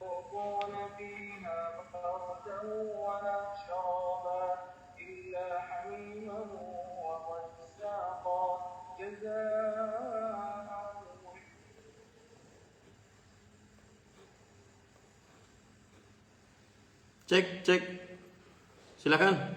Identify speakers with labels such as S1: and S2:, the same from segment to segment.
S1: يذوقون فيها بردا ولا شرابا إلا حميما وغساقا جزاء.
S2: Cek, silakan.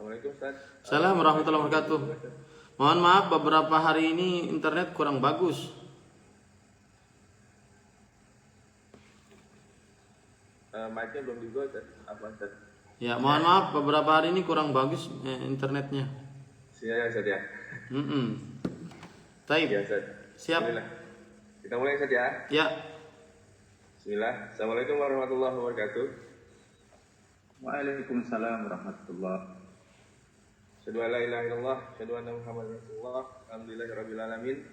S3: Assalamualaikum Ustaz.
S2: Assalamualaikum warahmatullahi wabarakatuh. Mohon maaf, beberapa hari ini internet kurang bagus.
S3: Mic-nya belum dibuka Ustaz. Apa Ustaz?
S2: Ya, mohon maaf, beberapa hari ini kurang bagus internetnya.
S3: Siap ya Ustaz ya.
S2: Taib.
S3: Ya Ustaz.
S2: Siap.
S3: Bismillah. Kita mulai Ustaz ya.
S2: Ya.
S3: Bismillah. Assalamualaikum warahmatullahi wabarakatuh.
S4: Waalaikumsalam warahmatullahi.
S3: Asyhadu an la ilaha illallah, asyhadu anna Muhammadar Rasulullah. Alhamdulillahirabbil alamin.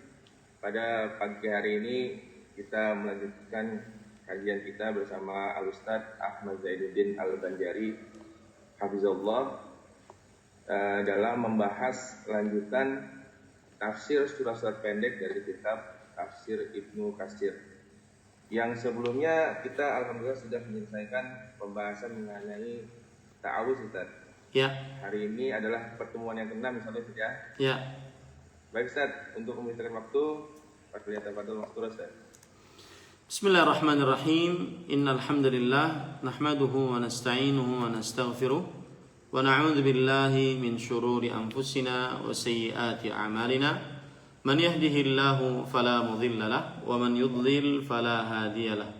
S3: Pada pagi hari ini kita melanjutkan kajian kita bersama Al-Ustaz Ahmad Zainuddin Al-Banjari hafizallah dalam membahas lanjutan tafsir surat-surat pendek dari kitab Tafsir Ibnu Katsir. Yang sebelumnya kita alhamdulillah sudah menyelesaikan pembahasan mengenai ta'awuz Ustaz.
S2: Ya.
S3: Hari ini adalah pertemuan yang ke-6 misalnya Ustaz ya.
S2: Ya.
S3: Baik Ustaz, untuk memisahkan waktu, perkenalkan pada waktu Ustaz.
S2: Bismillahirrahmanirrahim. Innal hamdalillah nahmaduhu wa nasta'inuhu wa nastaghfiruh wa na'udzu billahi min shururi anfusina wa sayyiati a'malina. Man yahdihillahu fala mudilla lahu wa man yudlil fala hadiya lahu.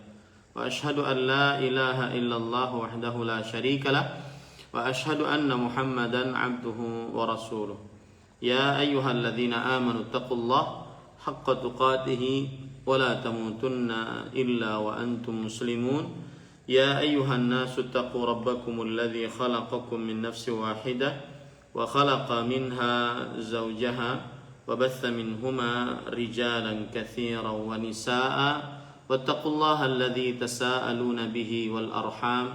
S2: Wa ashhadu an la ilaha illallah wahdahu la syarika lahu wa ashhadu anna Muhammadan 'abduhu wa rasuluh. Ya ayyuhalladzina amanu taqullaha haqqa tuqatih ولا تموتن إلا وأنتم مسلمون يا أيها الناس اتقوا ربكم الذي خلقكم من نفس واحدة وخلق منها زوجها وبث منهما رجالا كثيرا ونساء واتقوا الله الذي تساءلون به والأرحام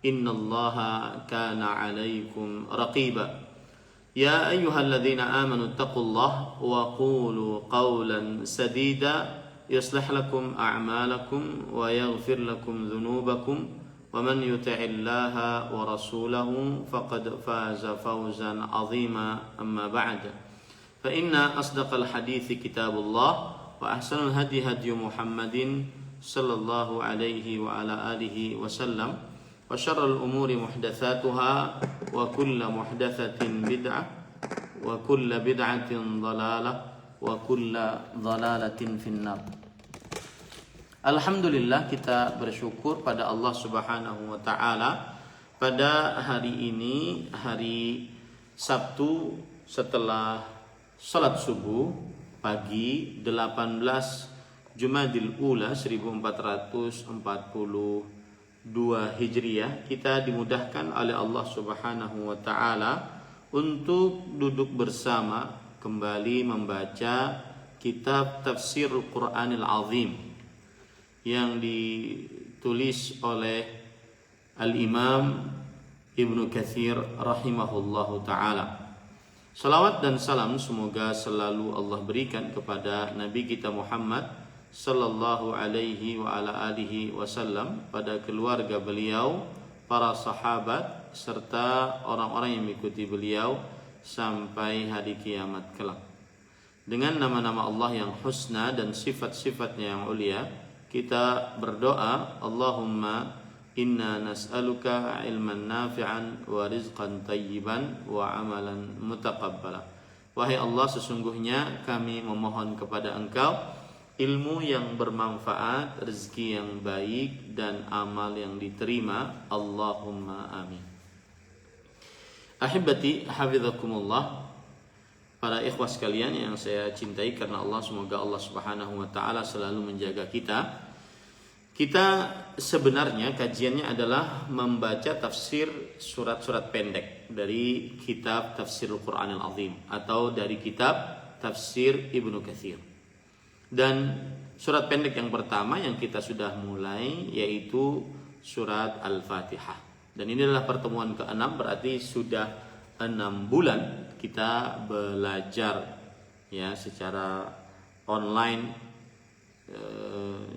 S2: إن الله كان عليكم رقيبا يا أيها الذين آمنوا اتقوا الله وقولوا قولا سديدا يصلح لكم أعمالكم ويغفر لكم ذنوبكم ومن يطع الله ورسوله فقد فاز فوزا عظيما أما بعد فإن أصدق الحديث كتاب الله وأحسن الهدي هدي محمد صلى الله عليه وعلى آله وسلم وشر الأمور محدثاتها وكل محدثة بدعة وكل بدعة ضلالة wa kulla dhalalatin finnar. Alhamdulillah, kita bersyukur pada Allah Subhanahu wa taala pada hari ini, hari Sabtu setelah salat subuh pagi 18 Jumadil Ula 1442 Hijriah, kita dimudahkan oleh Allah Subhanahu wa taala untuk duduk bersama kembali membaca kitab Tafsir Al-Quranil Azim yang ditulis oleh Al-Imam Ibnu Katsir rahimahullahu ta'ala. Salawat dan salam semoga selalu Allah berikan kepada Nabi kita Muhammad sallallahu alaihi wa ala alihi wasallam, pada keluarga beliau, para sahabat, serta orang-orang yang mengikuti beliau sampai hari kiamat kelak. Dengan nama-nama Allah yang husna dan sifat-sifatnya yang ulia, kita berdoa, Allahumma inna nas'aluka ilman nafi'an wa rizqan tayyiban wa amalan mutaqabbala. Wahai Allah, sesungguhnya kami memohon kepada Engkau ilmu yang bermanfaat, rezeki yang baik, dan amal yang diterima. Allahumma amin. Ahibati hafizakumullah, para ikhwas sekalian yang saya cintai karena Allah, semoga Allah Subhanahu wa taala selalu menjaga kita. Kita sebenarnya kajiannya adalah membaca tafsir surat-surat pendek dari kitab Tafsirul Quranil Azim atau dari kitab Tafsir Ibnu Katsir. Dan surat pendek yang pertama yang kita sudah mulai yaitu surat Al-Fatihah. Dan ini adalah pertemuan ke-6, berarti sudah 6 bulan kita belajar ya secara online,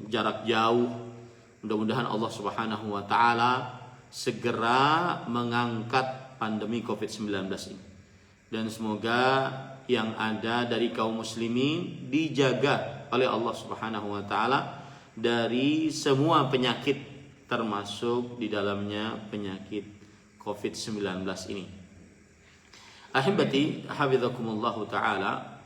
S2: jarak jauh. Mudah-mudahan Allah Subhanahu wa taala segera mengangkat pandemi Covid-19 ini. Dan semoga yang ada dari kaum muslimin dijaga oleh Allah Subhanahu wa taala dari semua penyakit, termasuk di dalamnya penyakit Covid-19 ini. Ahibati hafizakumullahu taala,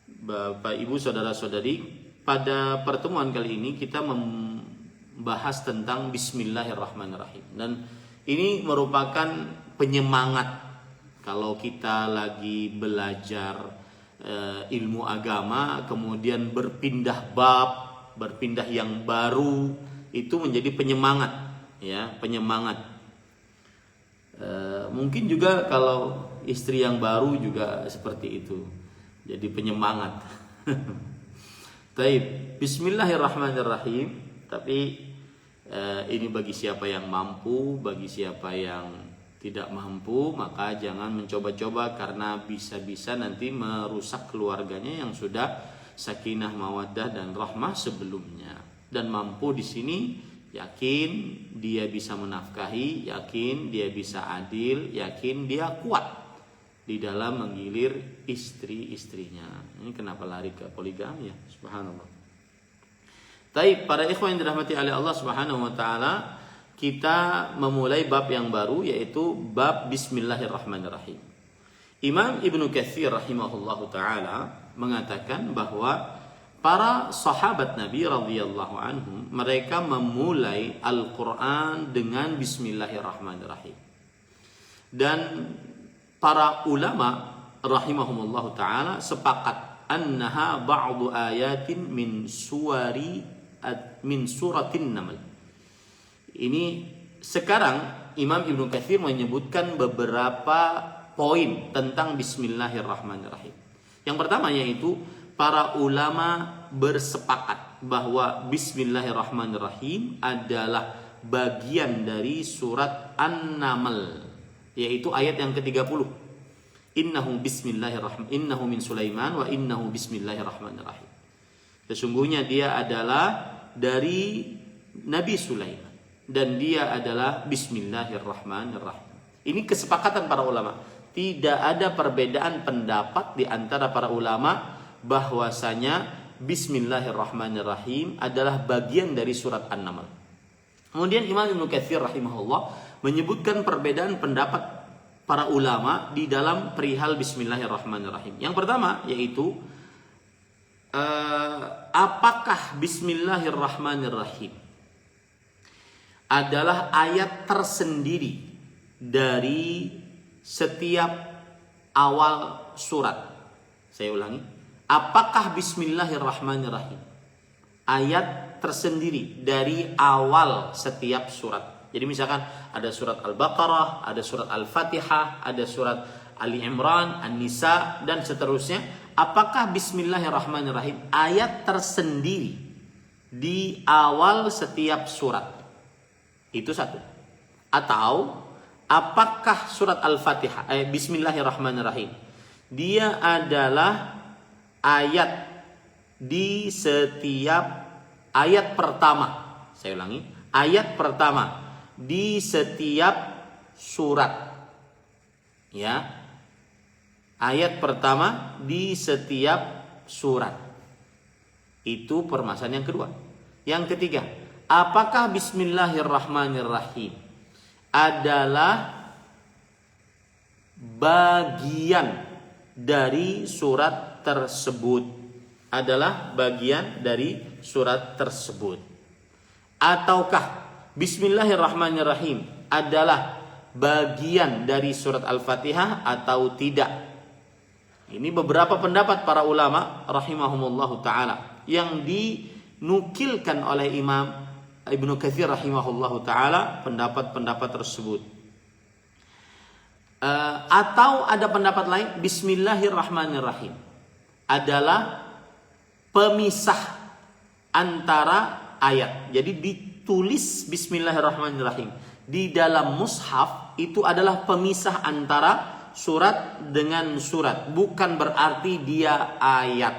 S2: Bapak Ibu saudara-saudari, pada pertemuan kali ini kita membahas tentang bismillahirrahmanirrahim. Dan ini merupakan penyemangat kalau kita lagi belajar ilmu agama, kemudian berpindah bab, berpindah yang baru, itu menjadi penyemangat, ya, penyemangat. Mungkin juga kalau istri yang baru juga seperti itu, jadi penyemangat. Taib, bismillahirrahmanirrahim. Tapi ini bagi siapa yang mampu, bagi siapa yang tidak mampu, maka jangan mencoba-coba karena bisa-bisa nanti merusak keluarganya yang sudah sakinah, mawaddah dan rahmah sebelumnya. Dan mampu di sini yakin dia bisa menafkahi, yakin dia bisa adil, yakin dia kuat di dalam menggilir istri-istrinya. Ini kenapa lari ke poligami ya? Subhanallah. Taib, para ikhwan yang dirahmati oleh Allah Subhanahu wa taala, kita memulai bab yang baru yaitu bab bismillahirrahmanirrahim. Imam Ibnu Katsir rahimahullahu taala mengatakan bahwa para sahabat Nabi radhiyallahu anhum mereka memulai Al-Qur'an dengan bismillahirrahmanirrahim. Dan para ulama rahimahumullahu taala sepakat annaha ba'du ayatin min suratin Naml. Ini sekarang Imam Ibnu Katsir menyebutkan beberapa poin tentang bismillahirrahmanirrahim. Yang pertama yaitu para ulama bersepakat bahwa bismillahirrahmanirrahim adalah bagian dari surat An-Naml, yaitu ayat yang ke-30. Innahu min Sulaiman wa innahu bismillahirrahmanirrahim. Sesungguhnya dia adalah dari Nabi Sulaiman dan dia adalah bismillahirrahmanirrahim. Ini kesepakatan para ulama. Tidak ada perbedaan pendapat di antara para ulama bahwasanya bismillahirrahmanirrahim adalah bagian dari surat An-Naml. Kemudian Imam Ibnu Katsir rahimahullah menyebutkan perbedaan pendapat para ulama di dalam perihal bismillahirrahmanirrahim. Yang pertama yaitu apakah bismillahirrahmanirrahim adalah ayat tersendiri dari setiap awal surat. Saya ulangi, apakah bismillahirrahmanirrahim ayat tersendiri dari awal setiap surat? Jadi misalkan ada surat Al-Baqarah, ada surat Al-Fatihah, ada surat Ali Imran, An-Nisa dan seterusnya. Apakah bismillahirrahmanirrahim ayat tersendiri di awal setiap surat? Itu satu. Atau apakah surat Al-Fatihah, bismillahirrahmanirrahim, dia adalah ayat di setiap ayat pertama. Saya ulangi, ayat pertama di setiap surat. Ya. Ayat pertama di setiap surat. Itu permasalahan yang kedua. Yang ketiga, apakah bismillahirrahmanirrahim adalah bagian dari surat tersebut? Adalah bagian dari surat tersebut. Ataukah bismillahirrahmanirrahim adalah bagian dari surat Al-Fatihah atau tidak. Ini beberapa pendapat para ulama rahimahumullahu ta'ala yang dinukilkan oleh Imam Ibnu Katsir rahimahullahu ta'ala pendapat-pendapat tersebut. Atau ada pendapat lain, Bismillahirrahmanirrahim adalah pemisah antara ayat. Jadi ditulis Bismillahirrahmanirrahim di dalam mushaf itu adalah pemisah antara surat dengan surat, bukan berarti dia ayat.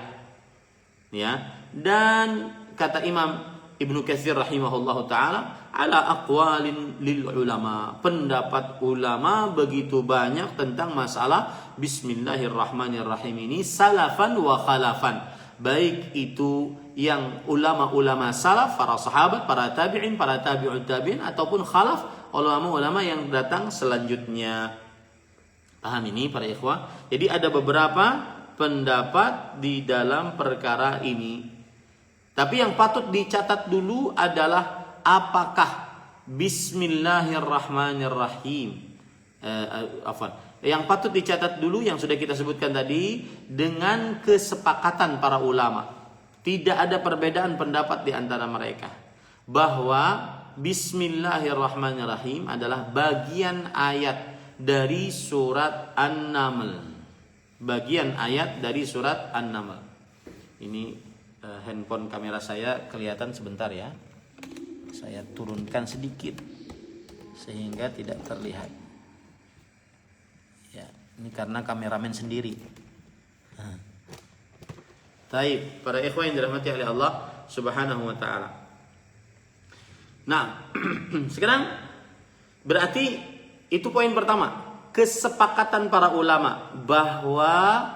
S2: Ya. Dan kata Imam Ibnu Katsir rahimahullahu taala, ala aqwalin lil ulama. Pendapat ulama begitu banyak tentang masalah Bismillahirrahmanirrahim ini, salafan wa khalafan. Baik itu yang ulama-ulama salaf, para sahabat, para tabi'in, para tabi'ut tabi'in, ataupun khalaf, ulama-ulama yang datang selanjutnya. Paham ini para ikhwah? Jadi ada beberapa pendapat di dalam perkara ini. Tapi yang patut dicatat dulu adalah apakah Bismillahirrahmanirrahim. Yang patut dicatat dulu yang sudah kita sebutkan tadi, dengan kesepakatan para ulama. Tidak ada perbedaan pendapat di antara mereka bahwa Bismillahirrahmanirrahim adalah bagian ayat dari surat An-Naml. Bagian ayat dari surat An-Naml. Ini handphone kamera saya kelihatan sebentar ya. Saya turunkan sedikit sehingga tidak terlihat. Ya, ini karena kameramen sendiri. Taib, para ikhwan yang dirahmati oleh Allah Subhanahu wa taala. Nah, sekarang berarti itu poin pertama, kesepakatan para ulama bahwa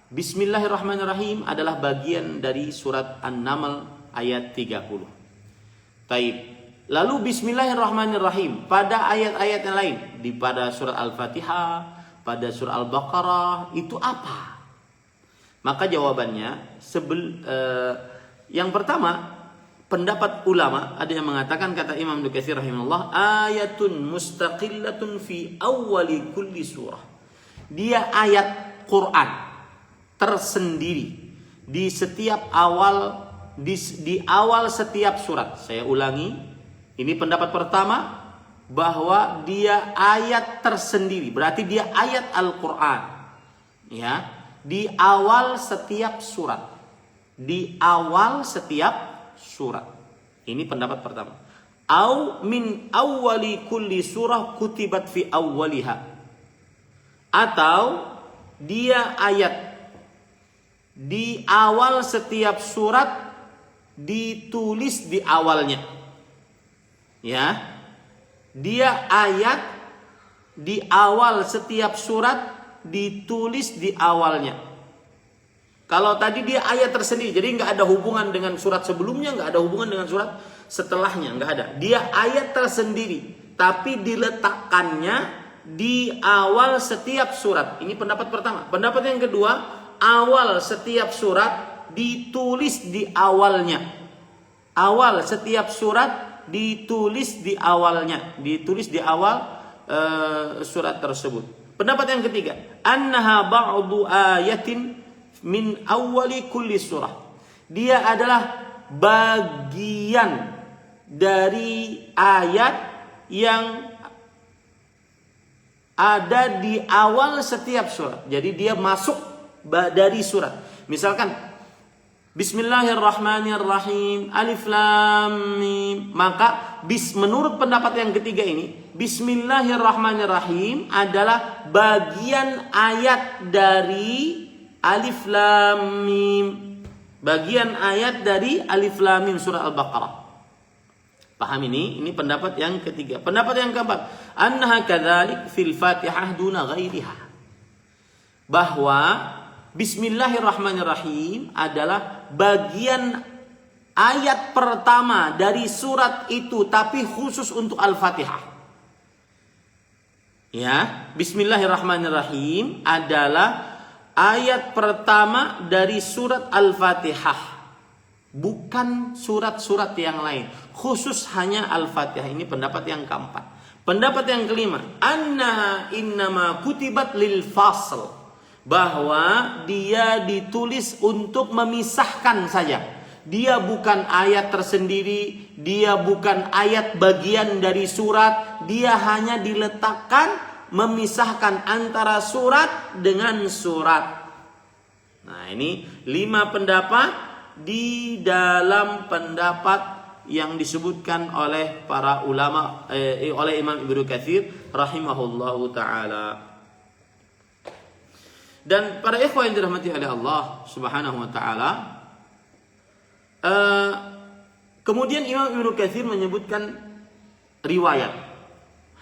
S2: Bismillahirrahmanirrahim adalah bagian dari surat An-Naml ayat 30. Taib. Lalu Bismillahirrahmanirrahim pada ayat-ayat yang lain, pada surat Al-Fatihah, pada surah Al-Baqarah, itu apa? Maka jawabannya yang pertama, pendapat ulama ada yang mengatakan, kata Imam Ibnu Katsir rahimahullah, ayatun mustaqillatun fi awwali kulli surah. Dia ayat Quran tersendiri di setiap awal di awal setiap surat. Saya ulangi, ini pendapat pertama, bahwa dia ayat tersendiri, berarti dia ayat Al-Qur'an. Ya, di awal setiap surat. Di awal setiap surat. Ini pendapat pertama. Au min awwali kulli surah kutibat fi awwaliha. Atau dia ayat di awal setiap surat ditulis di awalnya. Ya. Dia ayat di awal setiap surat ditulis di awalnya. Kalau tadi dia ayat tersendiri, jadi nggak ada hubungan dengan surat sebelumnya, nggak ada hubungan dengan surat setelahnya, nggak ada. Dia ayat tersendiri, tapi diletakkannya di awal setiap surat. Ini pendapat pertama. Pendapat yang kedua, awal setiap surat ditulis di awalnya. Awal setiap surat ditulis di awalnya, ditulis di awal surat tersebut. Pendapat yang ketiga, annaha ba'du ayatin min awwali kulli surah. Dia adalah bagian dari ayat yang ada di awal setiap surat. Jadi dia masuk dari surat. Misalkan Bismillahirrahmanirrahim, Alif Lam Mim. Maka menurut pendapat yang ketiga ini, Bismillahirrahmanirrahim adalah bagian ayat dari Alif Lam Mim. Bagian ayat dari Alif Lam Mim surah Al-Baqarah. Paham ini? Ini pendapat yang ketiga. Pendapat yang keempat, annaha kadzalik fil Fatihah duna ghairiha. Bahwa Bismillahirrahmanirrahim adalah bagian ayat pertama dari surat itu, tapi khusus untuk Al-Fatihah. Ya, Bismillahirrahmanirrahim adalah ayat pertama dari surat Al-Fatihah, bukan surat-surat yang lain. Khusus hanya Al-Fatihah. Ini pendapat yang keempat. Pendapat yang kelima, annaha innama kutibat lil fasl, bahwa dia ditulis untuk memisahkan saja. Dia bukan ayat tersendiri, dia bukan ayat bagian dari surat, dia hanya diletakkan memisahkan antara surat dengan surat. Nah, ini 5 pendapat di dalam pendapat yang disebutkan oleh para ulama, oleh Imam Ibnu Katsir rahimahullahu taala. Dan para ikhwan yang dirahmati oleh Allah Subhanahu wa taala, kemudian Imam Ibnu Katsir menyebutkan riwayat,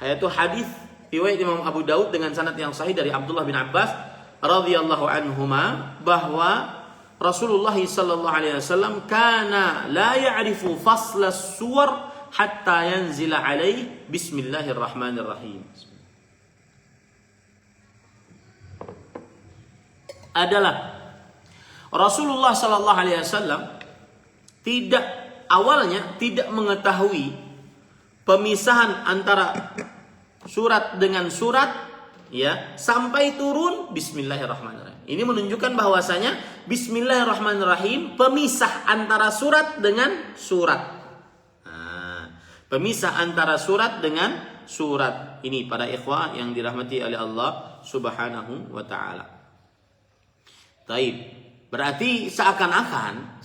S2: yaitu hadis riwayat Imam Abu Daud dengan sanad yang sahih dari Abdullah bin Abbas radhiyallahu anhuma, bahwa Rasulullah sallallahu alaihi wasallam kana la ya'rifu fasla as-suwar hatta yanzila alaihi bismillahirrahmanirrahim. Adalah Rasulullah sallallahu alaihi wasallam awalnya tidak mengetahui pemisahan antara surat dengan surat, ya, sampai turun bismillahirrahmanirrahim. Ini menunjukkan bahwasanya bismillahirrahmanirrahim pemisah antara surat dengan surat. Nah, pemisah antara surat dengan surat. Ini para ikhwah yang dirahmati oleh Allah Subhanahu wa taala. Taib. Berarti seakan-akan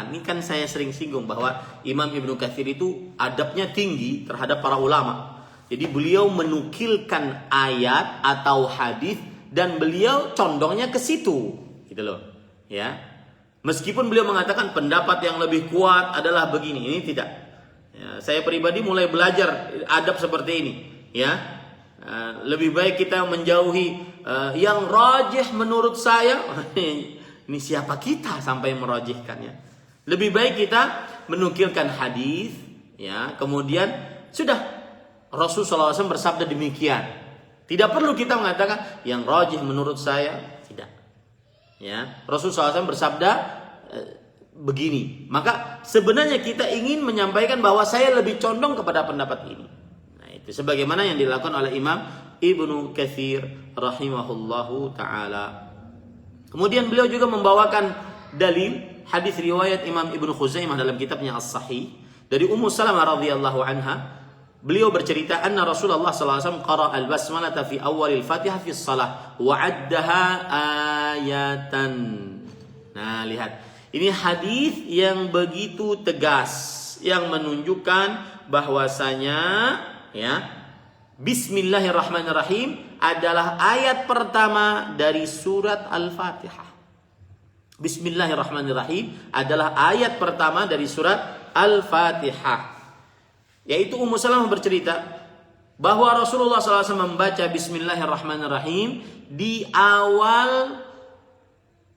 S2: ini kan saya sering singgung bahwa Imam Ibnu Katsir itu adabnya tinggi terhadap para ulama. Jadi beliau menukilkan ayat atau hadis dan beliau condongnya ke situ, gitu loh, ya. Meskipun beliau mengatakan pendapat yang lebih kuat adalah begini, ini tidak. Ya, saya pribadi mulai belajar adab seperti ini, ya. Lebih baik kita menjauhi yang rajih menurut saya. Ini siapa kita sampai merajihkannya? Lebih baik kita menukilkan hadis, ya. Kemudian sudah Rasulullah SAW bersabda demikian. Tidak perlu kita mengatakan yang rajih menurut saya, tidak. Ya, Rasulullah SAW bersabda begini. Maka sebenarnya kita ingin menyampaikan bahwa saya lebih condong kepada pendapat ini. Nah, itu sebagaimana yang dilakukan oleh Imam Ibnu Katsir rahimahullahu taala. Kemudian beliau juga membawakan dalil hadis riwayat Imam Ibnu Khuzaimah dalam kitabnya As-Sahih dari Ummu Salamah radhiyallahu anha. Beliau bercerita anna Rasulullah sallallahu alaihi wasallam qara al-basmalah fi awalil Fatihah fi shalah wa 'addaha ayatan. Nah, lihat. Ini hadis yang begitu tegas yang menunjukkan bahwasanya, ya, bismillahirrahmanirrahim adalah ayat pertama dari surat Al-Fatihah. Bismillahirrahmanirrahim adalah ayat pertama dari surat Al-Fatihah. Yaitu Ummu Salamah bercerita bahwa Rasulullah SAW membaca bismillahirrahmanirrahim di awal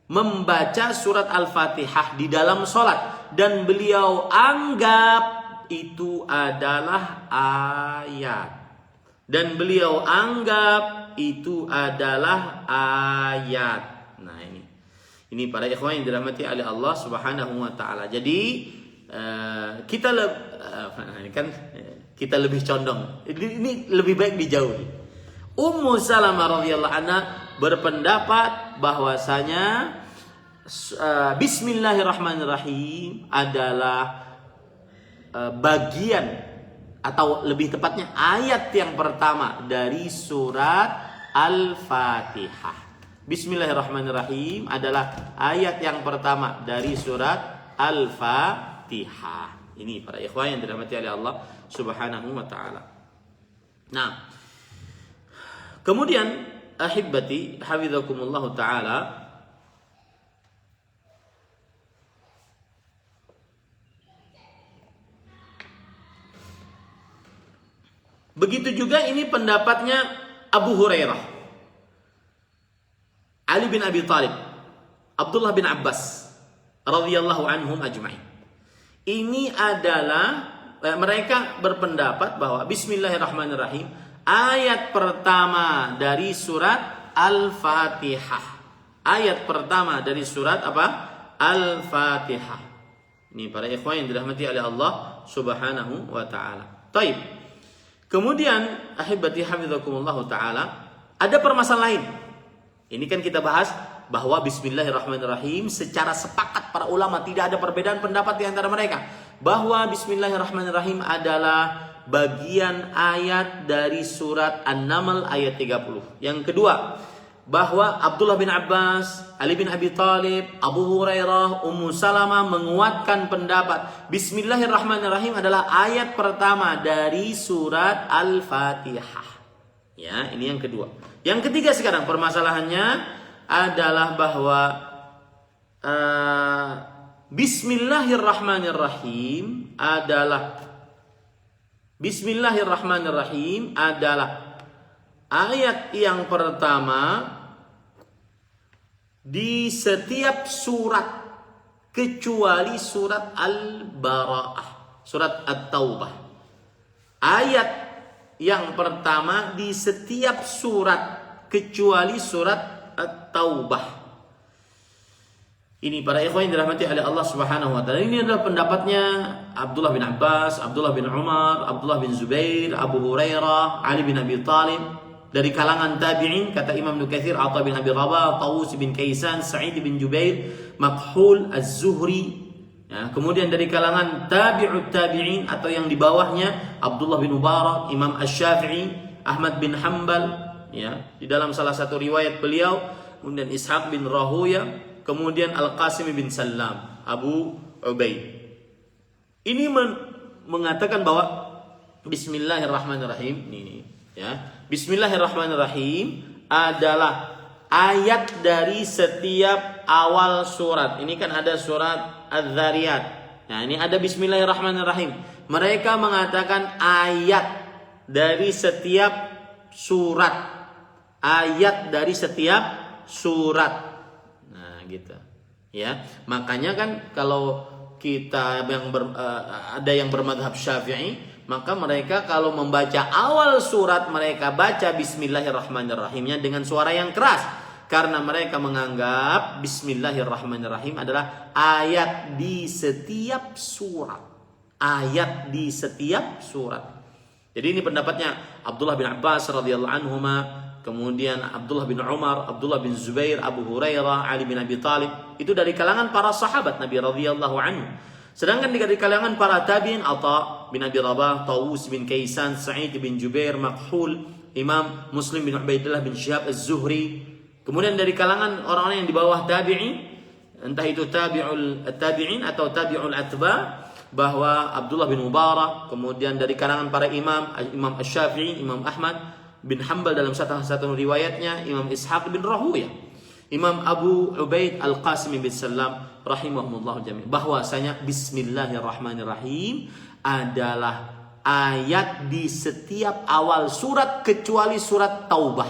S2: membaca surat Al-Fatihah di dalam sholat. Dan beliau anggap itu adalah ayat. Dan beliau anggap itu adalah ayat. Nah, ini para ikhwan yang dirahmati oleh Allah Subhanahu wa taala. Jadi kita lebih condong. Ini lebih baik dijauhi. Ummu Salamah radhiyallahu anha berpendapat bahwasanya bismillahirrahmanirrahim adalah bagian atau lebih tepatnya ayat yang pertama dari surat Al-Fatihah. Bismillahirrahmanirrahim adalah ayat yang pertama dari surat Al-Fatihah. Ini para ikhwan yang dirahmati oleh Allah Subhanahu wa taala. Nah, kemudian ahibbati hafizakumullah taala, begitu juga ini pendapatnya Abu Hurairah, Ali bin Abi Thalib, Abdullah bin Abbas radhiyallahu anhum ajma'in. Ini adalah mereka berpendapat bahwa bismillahirrahmanirrahim ayat pertama dari surat Al-Fatihah. Ayat pertama dari surat apa? Al-Fatihah. Ini para ikhwan yang dirahmati oleh Allah Subhanahu wa taala. Baik. Kemudian ahibati hafizakumullah taala, ada permasalahan lain. Ini kan kita bahas bahwa bismillahirrahmanirrahim secara sepakat para ulama, tidak ada perbedaan pendapat di antara mereka, bahwa bismillahirrahmanirrahim adalah bagian ayat dari surat An-Naml ayat 30. Yang kedua, bahwa Abdullah bin Abbas, Ali bin Abi Thalib, Abu Hurairah, Ummu Salamah menguatkan pendapat bismillahirrahmanirrahim adalah ayat pertama dari surat Al-Fatihah. Ya, ini yang kedua. Yang ketiga sekarang permasalahannya adalah bahwa Bismillahirrahmanirrahim adalah ayat yang pertama di setiap surat kecuali surat Al-Bara'ah, surat At-Taubah. Ayat yang pertama di setiap surat kecuali surat At-Taubah. Ini para ikhwan yang dirahmati oleh Allah Subhanahu wa taala. Ini adalah pendapatnya Abdullah bin Abbas, Abdullah bin Umar, Abdullah bin Zubair, Abu Hurairah, Ali bin Abi Thalib. Dari kalangan tabi'in kata Imam Ibnu Katsir, Atha bin Abi Rabah, Tawus bin Kaisan, Sa'id bin Jubair, Makhul Az-Zuhri. Ya, kemudian dari kalangan tabi'ut tabi'in atau yang di bawahnya Abdullah bin Mubarak, Imam Asy-Syafi'i, Ahmad bin Hanbal. Ya, di dalam salah satu riwayat beliau, kemudian Ishaq bin Rahuya, kemudian Al-Qasim bin Sallam, Abu Ubaid. Ini mengatakan bahwa Bismillahirrahmanirrahim ini, ya, Bismillahirrahmanirrahim adalah ayat dari setiap awal surat. Ini kan ada surat Az-Zariyat. Nah, ini ada Bismillahirrahmanirrahim. Mereka mengatakan ayat dari setiap surat. Ayat dari setiap surat. Nah, gitu. Ya, makanya kan kalau kita ada yang bermadhab Syafi'i, maka mereka kalau membaca awal surat mereka baca Bismillahirrahmanirrahimnya dengan suara yang keras, karena mereka menganggap Bismillahirrahmanirrahim adalah ayat di setiap surat. Ayat di setiap surat. Jadi ini pendapatnya Abdullah bin Abbas radhiyallahu anhuma, kemudian Abdullah bin Umar, Abdullah bin Zubair, Abu Hurairah, Ali bin Abi Thalib. Itu dari kalangan para sahabat Nabi radhiyallahu anhu. Sedangkan dari kalangan para tabi'in, Atha bin Abi Rabah, Tawus bin Kaisan, Sa'id bin Jubair, Makhul, Imam Muslim bin Ubaidillah bin Syihab Az-Zuhri. Kemudian dari kalangan orang-orang yang di bawah tabi'in, entah itu tabi'in atau tabi'ul atba', bahwa Abdullah bin Mubarak, kemudian dari kalangan para imam, Imam Asy-Syafi'i, Imam Ahmad bin Hanbal dalam satu riwayatnya, Imam Ishaq bin Rahuya, Imam Abu Ubaid Al-Qasim bin Sallam rahimahumullah jami', bahwasanya Bismillahirrahmanirrahim adalah ayat di setiap awal surat kecuali surat Taubah.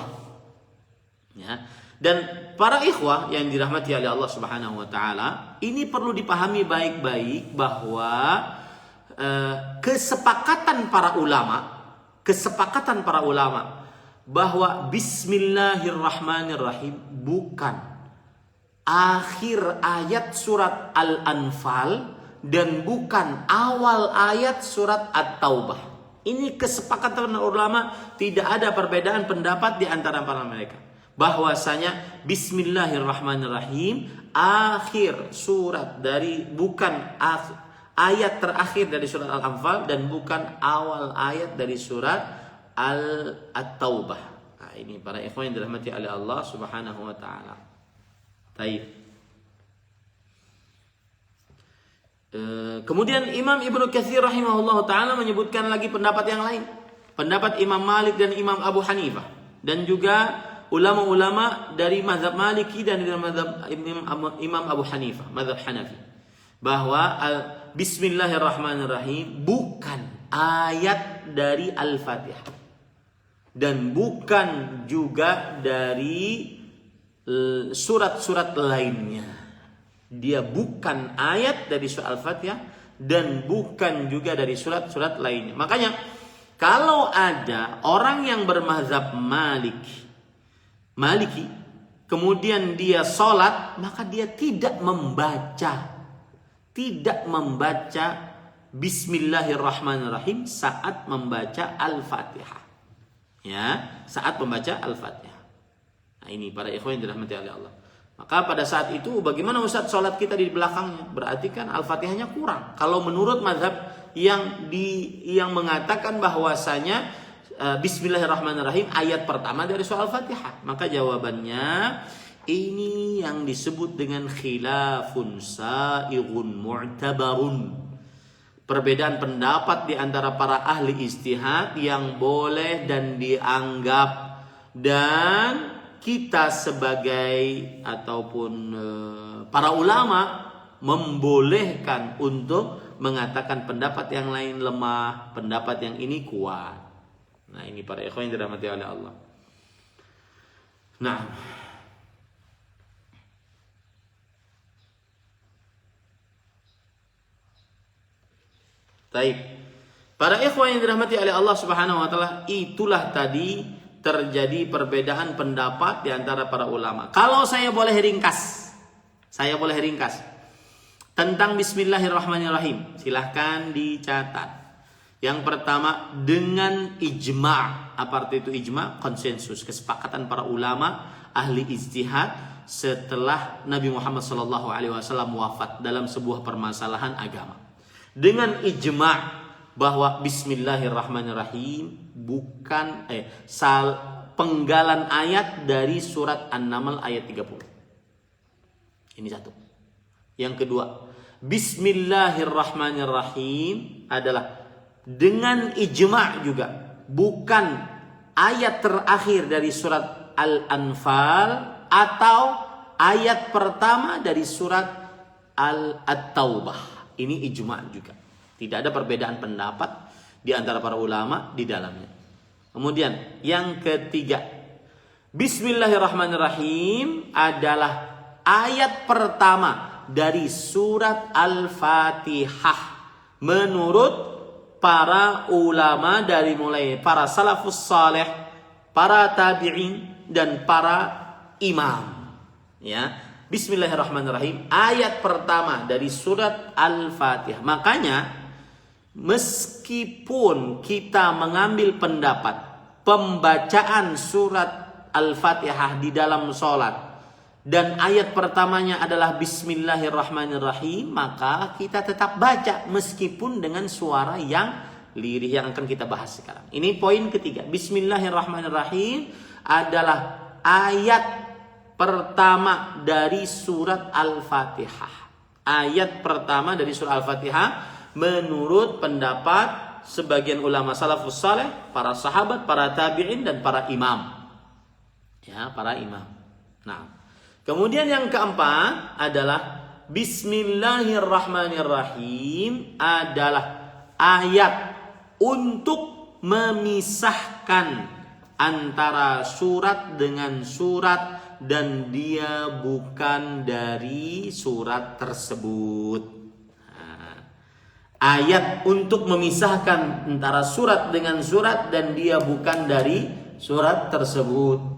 S2: Ya. Dan para ikhwah yang dirahmati oleh Allah Subhanahu wa taala, ini perlu dipahami baik-baik bahwa kesepakatan para ulama bahwa Bismillahirrahmanirrahim bukan akhir ayat surat Al-Anfal dan bukan awal ayat surat At-Taubah. Ini kesepakatan ulama, tidak ada perbedaan pendapat di antara para mereka, bahwasanya Bismillahirrahmanirrahim akhir surat dari, bukan ayat terakhir dari surat Al-Anfal dan bukan awal ayat dari surat At-Taubah. Nah, ini para ikhwan yang dirahmati oleh Allah Subhanahu wa taala. Baik. Kemudian Imam Ibnu Katsir rahimahullah taala menyebutkan lagi pendapat yang lain, pendapat Imam Malik dan Imam Abu Hanifah, dan juga ulama-ulama dari mazhab Maliki dan dari mazhab Imam Abu Hanifah, mazhab Hanafi, bahwa Bismillahirrahmanirrahim bukan ayat dari Al-Fatihah dan bukan juga dari surat-surat lainnya. Dia bukan ayat dari surat Al-Fatihah dan bukan juga dari surat-surat lainnya. Makanya kalau ada orang yang bermazhab Maliki, kemudian dia sholat, maka dia tidak membaca Bismillahirrahmanirrahim saat membaca Al-Fatihah. Ya, saat membaca Al-Fatihah. Nah, ini para ikhwan yang dirahmati oleh Allah. Maka pada saat itu bagaimana Ustaz sholat kita di belakangnya? Berarti kan Al-Fatihahnya kurang. Kalau menurut mazhab yang mengatakan bahwasanya Bismillahirrahmanirrahim ayat pertama dari surah Al-Fatihah, maka jawabannya ini yang disebut dengan khilafun sa'ighun mu'tabarun. Perbedaan pendapat di antara para ahli ijtihad yang boleh dan dianggap, dan kita sebagai ataupun para ulama membolehkan untuk mengatakan pendapat yang lain lemah, pendapat yang ini kuat. Nah, ini para ikhwan yang dirahmati oleh Allah. Nah, baik. Para ikhwan yang dirahmati oleh Allah Subhanahu wa taala, itulah tadi terjadi perbedaan pendapat di antara para ulama. Kalau saya boleh ringkas tentang Bismillahirrahmanirrahim, silahkan dicatat. Yang pertama, dengan ijma'. Apa arti itu ijma'? Konsensus, kesepakatan para ulama ahli ijtihad setelah Nabi Muhammad SAW wafat dalam sebuah permasalahan agama. Dengan ijma' bahwa Bismillahirrahmanirrahim bukan penggalan ayat dari surat An-Naml ayat 30. Ini satu. Yang kedua, Bismillahirrahmanirrahim adalah dengan ijma' juga bukan ayat terakhir dari surat Al-Anfal atau ayat pertama dari surat At-Taubah. Ini ijma' juga. Tidak ada perbedaan pendapat di antara para ulama di dalamnya. Kemudian yang ketiga, Bismillahirrahmanirrahim adalah ayat pertama dari surat Al-Fatihah menurut para ulama dari mulai para salafus saleh, para tabi'in dan para imam. Ya. Bismillahirrahmanirrahim ayat pertama dari surat Al-Fatihah. Makanya meskipun kita mengambil pendapat pembacaan surat Al-Fatihah di dalam sholat dan ayat pertamanya adalah Bismillahirrahmanirrahim, maka kita tetap baca meskipun dengan suara yang lirih yang akan kita bahas sekarang. Ini poin ketiga. Bismillahirrahmanirrahim adalah ayat pertama dari surat Al-Fatihah. Ayat pertama dari surat Al-Fatihah menurut pendapat sebagian ulama salafus saleh, para sahabat, para tabi'in dan para imam. Ya, para imam. Nah, kemudian yang keempat adalah Bismillahirrahmanirrahim adalah ayat untuk memisahkan antara surat dengan surat dan dia bukan dari surat tersebut. Ayat untuk memisahkan antara surat dengan surat dan dia bukan dari surat tersebut.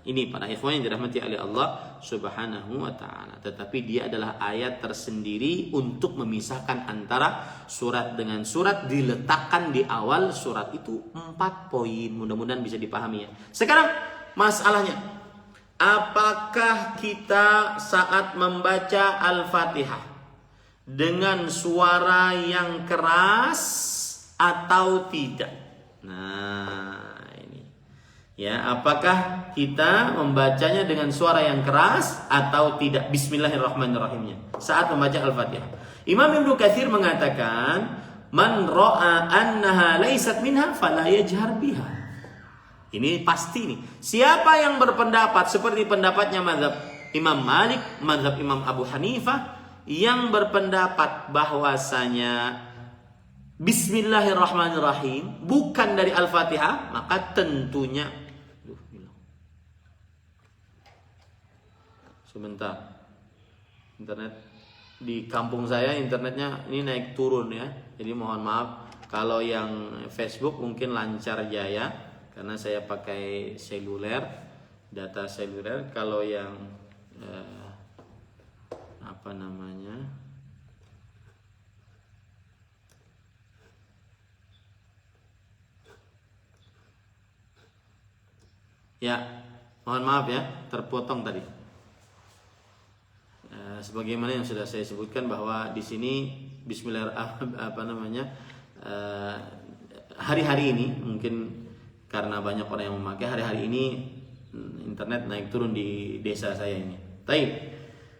S2: Ini para ikhwan yang dirahmati oleh Allah Subhanahu wa taala. Tetapi dia adalah ayat tersendiri untuk memisahkan antara surat dengan surat, diletakkan di awal surat itu 4 poin. Mudah-mudahan bisa dipahami ya. Sekarang masalahnya, apakah kita saat membaca Al-Fatihah dengan suara yang keras atau tidak? Nah, ini. Ya, apakah kita membacanya dengan suara yang keras atau tidak? Bismillahirrahmanirrahimnya saat membaca Al-Fatihah. Imam Ibnu Katsir mengatakan, "Man ra'a annaha laysat minha fala yajhar biha." Ini pasti nih. Siapa yang berpendapat seperti pendapatnya mazhab Imam Malik, mazhab Imam Abu Hanifah, yang berpendapat bahwasanya Bismillahirrahmanirrahim bukan dari Al-Fatihah, maka tentunya sebentar. Internet di kampung saya internetnya ini naik turun ya. Jadi mohon maaf kalau yang Facebook mungkin lancar jaya karena saya pakai seluler, data seluler. Kalau yang Ya, mohon maaf ya, terpotong tadi. Sebagaimana yang sudah saya sebutkan bahwa di sini Bismillahirrahmanirrahim hari-hari ini mungkin karena banyak orang yang memakai, hari-hari ini internet naik turun di desa saya ini. Taib.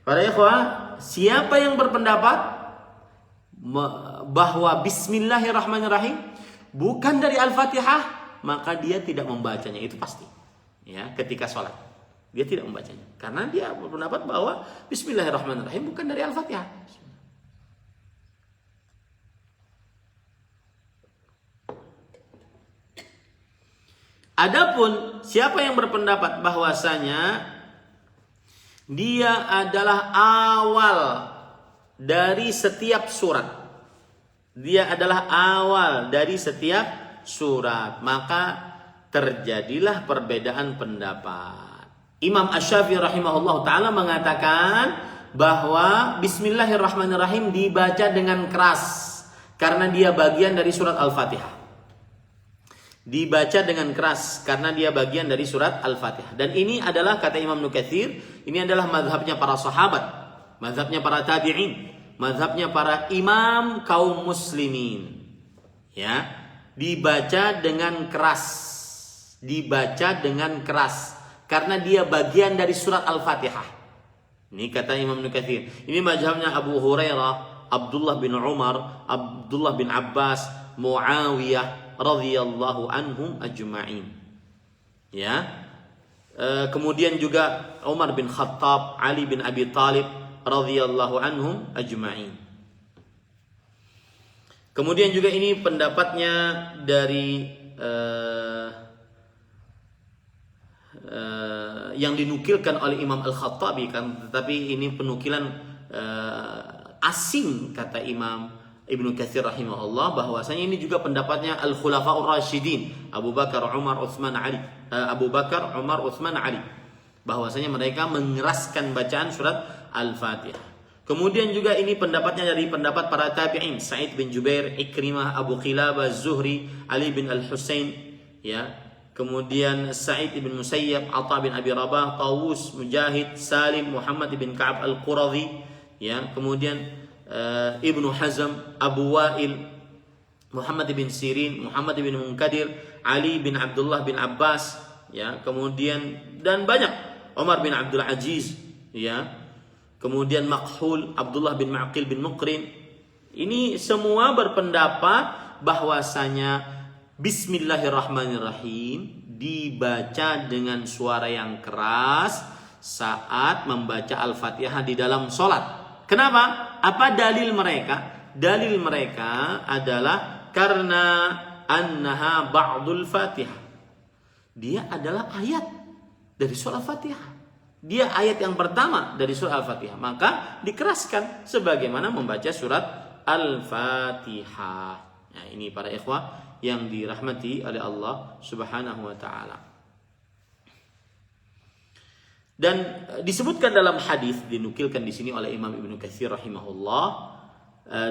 S2: Para ikhwah, siapa yang berpendapat bahwa Bismillahirrahmanirrahim bukan dari Al-Fatihah, maka dia tidak membacanya, itu pasti. Ya, ketika sholat dia tidak membacanya karena dia berpendapat bahwa Bismillahirrahmanirrahim bukan dari Al-Fatihah. Adapun siapa yang berpendapat bahwasanya dia adalah awal dari setiap surat, dia adalah awal dari setiap surat, maka terjadilah perbedaan pendapat. Imam Asy-Syafi'i rahimahullah ta'ala mengatakan bahwa Bismillahirrahmanirrahim dibaca dengan keras karena dia bagian dari surat Al-Fatihah. Dibaca dengan keras karena dia bagian dari surat Al-Fatihah. Dan ini adalah, kata Imam Nukatsir, ini adalah mazhabnya para sahabat, mazhabnya para tabi'in, mazhabnya para imam kaum muslimin. Ya, dibaca dengan keras. Dibaca dengan keras karena dia bagian dari surat Al-Fatihah. Ini kata Imam Nukatsir. Ini mazhabnya Abu Hurairah, Abdullah bin Umar, Abdullah bin Abbas, Muawiyah radhiyallahu anhum ajma'in. Ya. Kemudian juga Umar bin Khattab, Ali bin Abi Thalib radhiyallahu anhum ajma'in. Kemudian juga ini pendapatnya dari yang dinukilkan oleh Imam Al-Khattabi kan, tetapi ini penukilan asing, kata Imam Ibnu Katsir rahimahullah, bahwasanya ini juga pendapatnya Al-Khulafaur Rasyidin, Abu Bakar, Umar, Utsman, Ali. Bahwasanya mereka mengeraskan bacaan surat Al-Fatihah. Kemudian juga ini pendapatnya dari pendapat para tabi'in, Sa'id bin Jubair, Ikrimah, Abu Qilabah, Zuhri, Ali bin Al-Husain, ya. Kemudian Sa'id bin Musayyab, Atha bin Abi Rabah, Tawus, Mujahid, Salim, Muhammad bin Ka'ab Al-Quradhi, ya. Kemudian Ibnu Hazm, Abu Wa'il, Muhammad bin Sirin, Muhammad bin Munkadir, Ali bin Abdullah bin Abbas, ya. Kemudian dan banyak, Umar bin Abdul Aziz, ya. Kemudian Makhul, Abdullah bin Ma'qil bin Muqrin. Ini semua berpendapat bahwasanya Bismillahirrahmanirrahim dibaca dengan suara yang keras saat membaca Al-Fatihah di dalam sholat. Kenapa? Apa dalil mereka? Dalil mereka adalah karena annaha ba'dul Fatihah. Dia adalah ayat dari surah Al-Fatihah. Dia ayat yang pertama dari surah Al-Fatihah. Maka dikeraskan sebagaimana membaca surat Al-Fatihah. Nah, ini para ikhwah yang dirahmati oleh Allah Subhanahu wa ta'ala. Dan disebutkan dalam hadis, dinukilkan di sini oleh Imam Ibnu Katsir rahimahullah,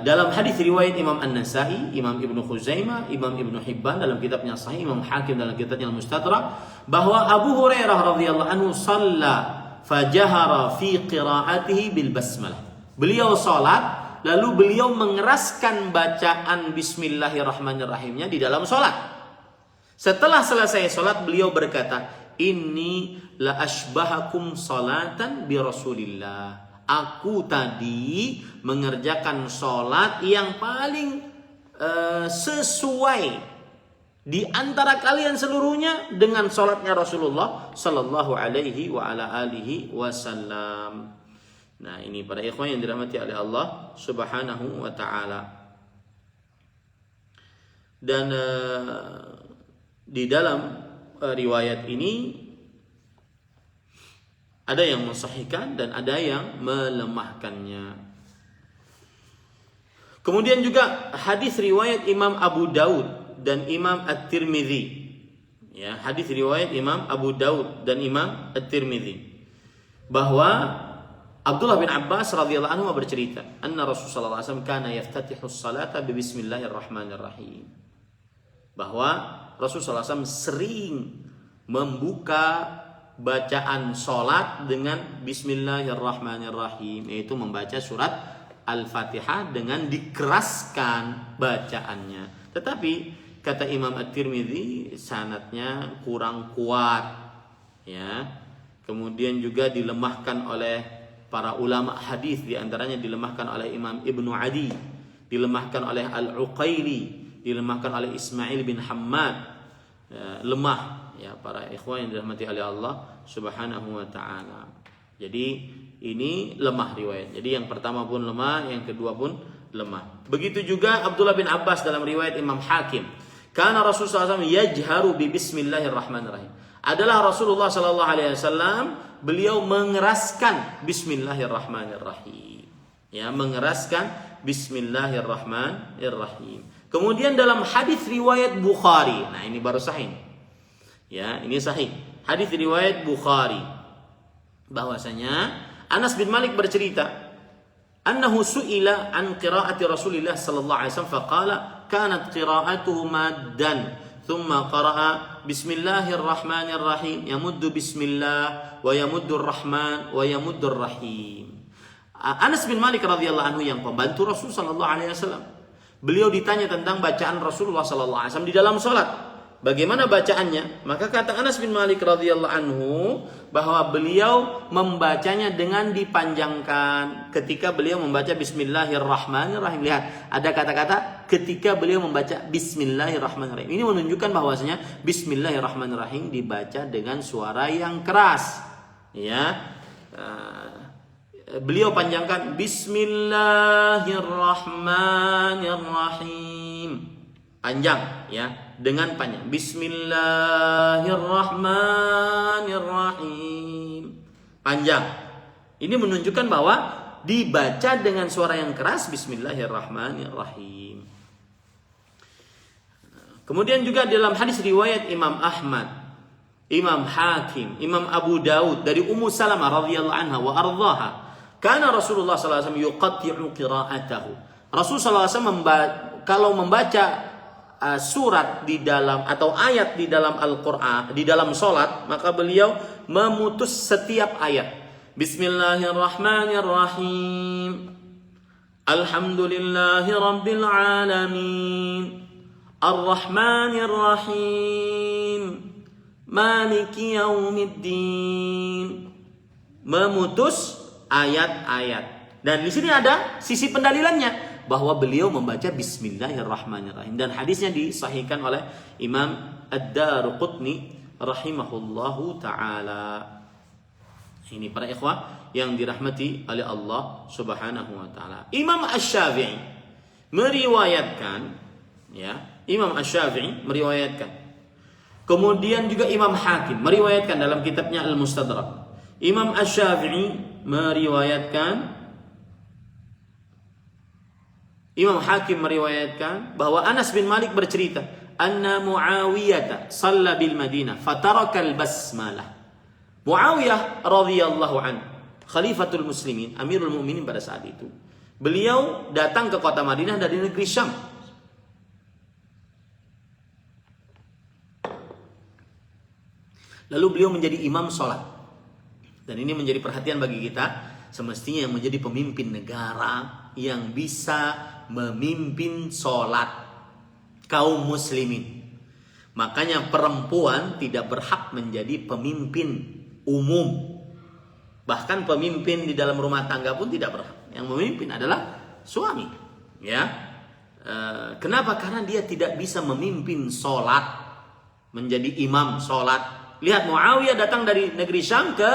S2: dalam hadis riwayat Imam An-Nasa'i, Imam Ibnu Khuzaimah, Imam Ibnu Hibban dalam kitabnya Sahih, Imam Hakim dalam kitabnya Al-Mustadrak, bahwa Abu Hurairah radhiyallahu anhu shalla fajahara fi qiraatihi bil basmalah. Beliau salat lalu beliau mengeraskan bacaan Bismillahirrahmanirrahimnya di dalam sholat. Setelah selesai sholat beliau berkata, "Inni la ashbahakum salatan bi Rasulillah." Aku tadi mengerjakan sholat yang paling sesuai di antara kalian seluruhnya dengan sholatnya Rasulullah sallallahu alaihi wa ala alihi wasallam. Nah, ini para ikhwan yang dirahmati oleh Allah Subhanahu wa ta'ala. Dan di dalam riwayat ini ada yang mensahihkan dan ada yang melemahkannya. Kemudian juga hadis riwayat Imam Abu Daud dan Imam At-Tirmidzi. Ya, hadis riwayat Imam Abu Daud dan Imam At-Tirmidzi, bahwa Abdullah bin Abbas radhiyallahu anhu bercerita, anna Rasulullah SAW kana yaftatihu as-salata bi bismillahirrahmanirrahim. Bahwa Rasulullah SAW sering membuka bacaan sholat dengan Bismillahirrahmanirrahim, yaitu membaca surat Al-Fatihah dengan dikeraskan bacaannya. Tetapi kata Imam At-Tirmidzi sanadnya kurang kuat, ya. Kemudian juga dilemahkan oleh para ulama hadis, di antaranya dilemahkan oleh Imam Ibnu Adi, dilemahkan oleh Al-Uqaili, dilemahkan oleh Ismail bin Hammad. Lemah, ya para ikhwan yang dirahmati oleh Allah Subhanahu wa taala. Jadi ini lemah riwayat. Jadi yang pertama pun lemah, yang kedua pun lemah. Begitu juga Abdullah bin Abbas dalam riwayat Imam Hakim. Karena Rasulullah SAW yajharu bi bismillahirrahmanirrahim. Adalah Rasulullah SAW beliau mengeraskan Bismillahirrahmanirrahim. Ya, mengeraskan Bismillahirrahmanirrahim. Kemudian dalam hadis riwayat Bukhari, nah ini baru sahih. Ya, ini sahih. Hadis riwayat Bukhari bahwasanya Anas bin Malik bercerita, annahu su'ila an qiraati Rasulillah sallallahu alaihi wasallam faqala kanat qiraatuhu maddan thumma qara'a bismillahirrahmanirrahim yamuddu bismillah wa yamuddur rahman wa yamuddur rahim. Anas bin Malik radhiyallahu anhu yang pembantu Rasul sallallahu alaihi wasallam, beliau ditanya tentang bacaan Rasulullah sallallahu alaihi wasallam di dalam salat. Bagaimana bacaannya? Maka kata Anas bin Malik radhiyallahu anhu bahwa beliau membacanya dengan dipanjangkan ketika beliau membaca Bismillahirrahmanirrahim. Lihat, ada kata-kata ketika beliau membaca Bismillahirrahmanirrahim. Ini menunjukkan bahwasanya Bismillahirrahmanirrahim dibaca dengan suara yang keras. Ya, beliau panjangkan Bismillahirrahmanirrahim. Panjang, ya, dengan panjang. Bismillahirrahmanirrahim. Panjang. Ini menunjukkan bahwa dibaca dengan suara yang keras Bismillahirrahmanirrahim. Kemudian juga dalam hadis riwayat Imam Ahmad, Imam Hakim, Imam Abu Daud dari Ummu Salamah radhiyallahu anha wa ardhaha, kana Rasulullah sallallahu alaihi wasallam yuqatti'u qira'atahu. Rasul sallallahu alaihi wasallam kalau membaca surat di dalam atau ayat di dalam Al-Qur'an, di dalam salat, maka beliau memutus setiap ayat. Bismillahirrahmanirrahim. Alhamdulillahi rabbil alamin. Ar-Rahmanirrahim. Maliki yaumiddin. Memutus ayat-ayat. Dan di sini ada sisi pendalilannya bahwa beliau membaca Bismillahirrahmanirrahim, dan hadisnya disahihkan oleh Imam Ad-Daruqutni rahimahullahu taala. Ini para ikhwah yang dirahmati oleh Allah Subhanahu wa taala. Imam Asy-Syafi'i meriwayatkan, ya, Imam Asy-Syafi'i meriwayatkan. Kemudian juga Imam Hakim meriwayatkan dalam kitabnya Al-Mustadrak. Imam Asy-Syafi'i meriwayatkan, Imam Hakim meriwayatkan bahwa Anas bin Malik bercerita, anna Muawiyah shalla bil Madinah fataraka al basmalah. Muawiyah radhiyallahu anhu, khalifatul muslimin, amirul mukminin pada saat itu. Beliau datang ke kota Madinah dari negeri Syam. Lalu beliau menjadi imam sholat. Dan ini menjadi perhatian bagi kita. Semestinya yang menjadi pemimpin negara yang bisa memimpin sholat kaum muslimin. Makanya perempuan tidak berhak menjadi pemimpin umum. Bahkan pemimpin di dalam rumah tangga pun tidak berhak. Yang memimpin adalah suami. Ya, kenapa? Karena dia tidak bisa memimpin sholat, menjadi imam sholat. Lihat, Muawiyah datang dari negeri Syam ke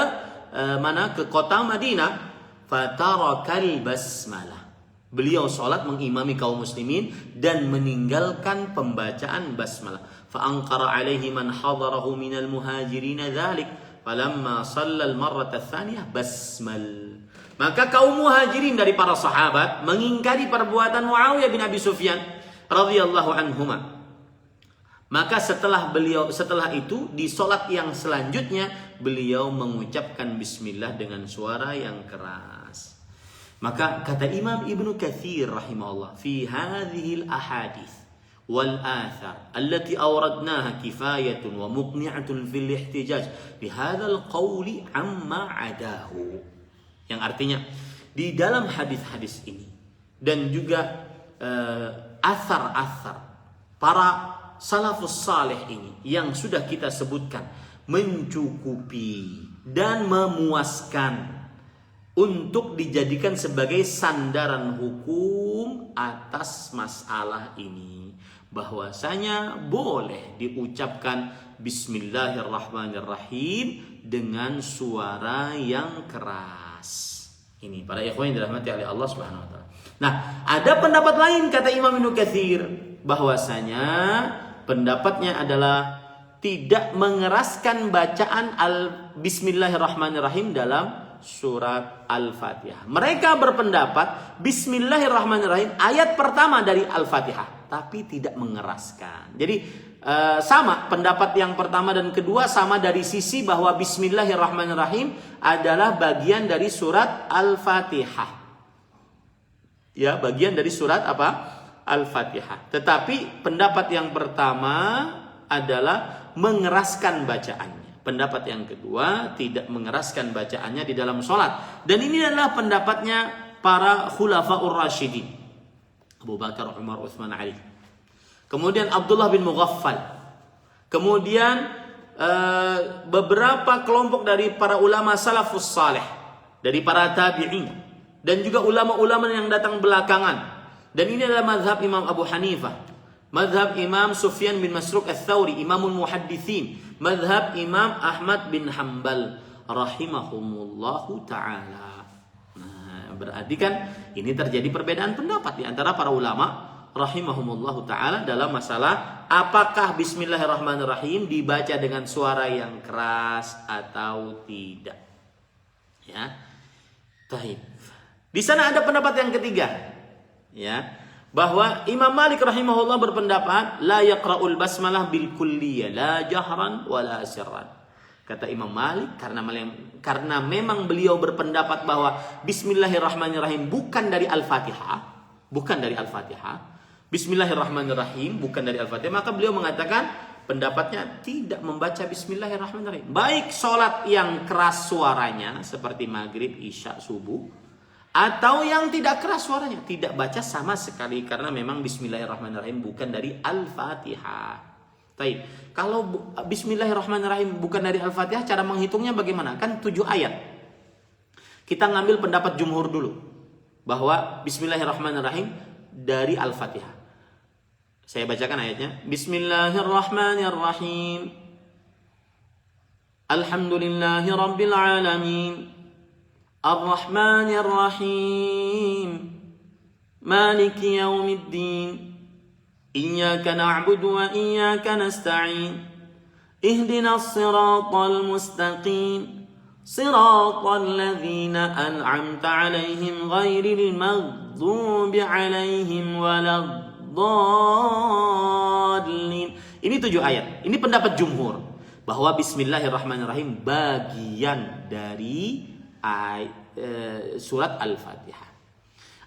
S2: ke kota Madinah. Fatarakal basmalah. Beliau sholat mengimami kaum muslimin dan meninggalkan pembacaan basmalah. Fa'anqara alaihi man hadarahu minal muhajirina dhalik. Falamma shalla al-marrata tsaniyah basmal. Maka kaum muhajirin dari para sahabat mengingkari perbuatan Muawiyah bin Abi Sufyan radhiyallahu anhuma. Maka setelah itu di sholat yang selanjutnya beliau mengucapkan bismillah dengan suara yang keras. Maka kata Imam Ibnu Katsir rahimahullah, fi hadhil ahadits wal athar allati awradnaha kifayatun wa muqni'atun fil ihtijaj bihadzal qawli amma adahu. Yang artinya di dalam hadis-hadis ini dan juga athar-athar para salafus saleh ini yang sudah kita sebutkan mencukupi dan memuaskan untuk dijadikan sebagai sandaran hukum atas masalah ini, bahwasanya boleh diucapkan Bismillahirrahmanirrahim dengan suara yang keras. Ini para ikhwan yang dirahmati oleh Allah Subhanahu wa taala. Nah, ada pendapat lain kata Imam Ibnu Katsir, bahwasanya pendapatnya adalah tidak mengeraskan bacaan Bismillahirrahmanirrahim dalam surat Al-Fatihah. Mereka berpendapat Bismillahirrahmanirrahim ayat pertama dari Al-Fatihah, tapi tidak mengeraskan. Jadi sama pendapat yang pertama dan kedua sama dari sisi bahwa Bismillahirrahmanirrahim adalah bagian dari surat Al-Fatihah. Ya, bagian dari surat apa? Al-Fatihah. Tetapi pendapat yang pertama adalah mengeraskan bacaannya. Pendapat yang kedua tidak mengeraskan bacaannya di dalam sholat. Dan ini adalah pendapatnya para khulafaur rasyidin, Abu Bakar, Umar, Utsman, Ali. Kemudian Abdullah bin Mughaffal. Kemudian beberapa kelompok dari para ulama salafus saleh, dari para tabi'in, dan juga ulama-ulama yang datang belakangan. Dan ini adalah mazhab Imam Abu Hanifah, mazhab Imam Sufyan bin Masruq Ats-Tsauri, Imamul Muhadditsin, mazhab Imam Ahmad bin Hanbal rahimahumullahu taala. Nah, berarti kan ini terjadi perbedaan pendapat di antara para ulama rahimahumullahu taala dalam masalah apakah Bismillahirrahmanirrahim dibaca dengan suara yang keras atau tidak. Ya. Baik. Di sana ada pendapat yang ketiga, ya, bahwa Imam Malik rahimahullah berpendapat la yaqra'ul basmalah bil kulliyah la jahran wala sirran. Kata Imam Malik karena memang beliau berpendapat bahwa Bismillahirrahmanirrahim bukan dari Al-Fatihah, Bismillahirrahmanirrahim bukan dari Al-Fatihah, maka beliau mengatakan pendapatnya tidak membaca Bismillahirrahmanirrahim. Baik sholat yang keras suaranya seperti maghrib, isya, subuh, atau yang tidak keras suaranya, tidak baca sama sekali karena memang Bismillahirrahmanirrahim bukan dari Al-Fatihah. Baik, kalau Bismillahirrahmanirrahim bukan dari Al-Fatihah, cara menghitungnya bagaimana? Kan 7 ayat. Kita ngambil pendapat jumhur dulu bahwa Bismillahirrahmanirrahim dari Al-Fatihah. Saya bacakan ayatnya. Bismillahirrahmanirrahim. Alhamdulillahirabbil alamin. Ar-Rahmanir-Rahim. Maliki yaumiddin. Iyyaka na'budu wa iyyaka nasta'in. Ihdinas siratal mustaqim. Siratal ladzina an'amta 'alaihim ghairil maghdubi 'alaihim waladdallin. Ini 7 ayat. Ini pendapat jumhur bahwa Bismillahirrahmanirrahim bagian dari surat Al-Fatihah.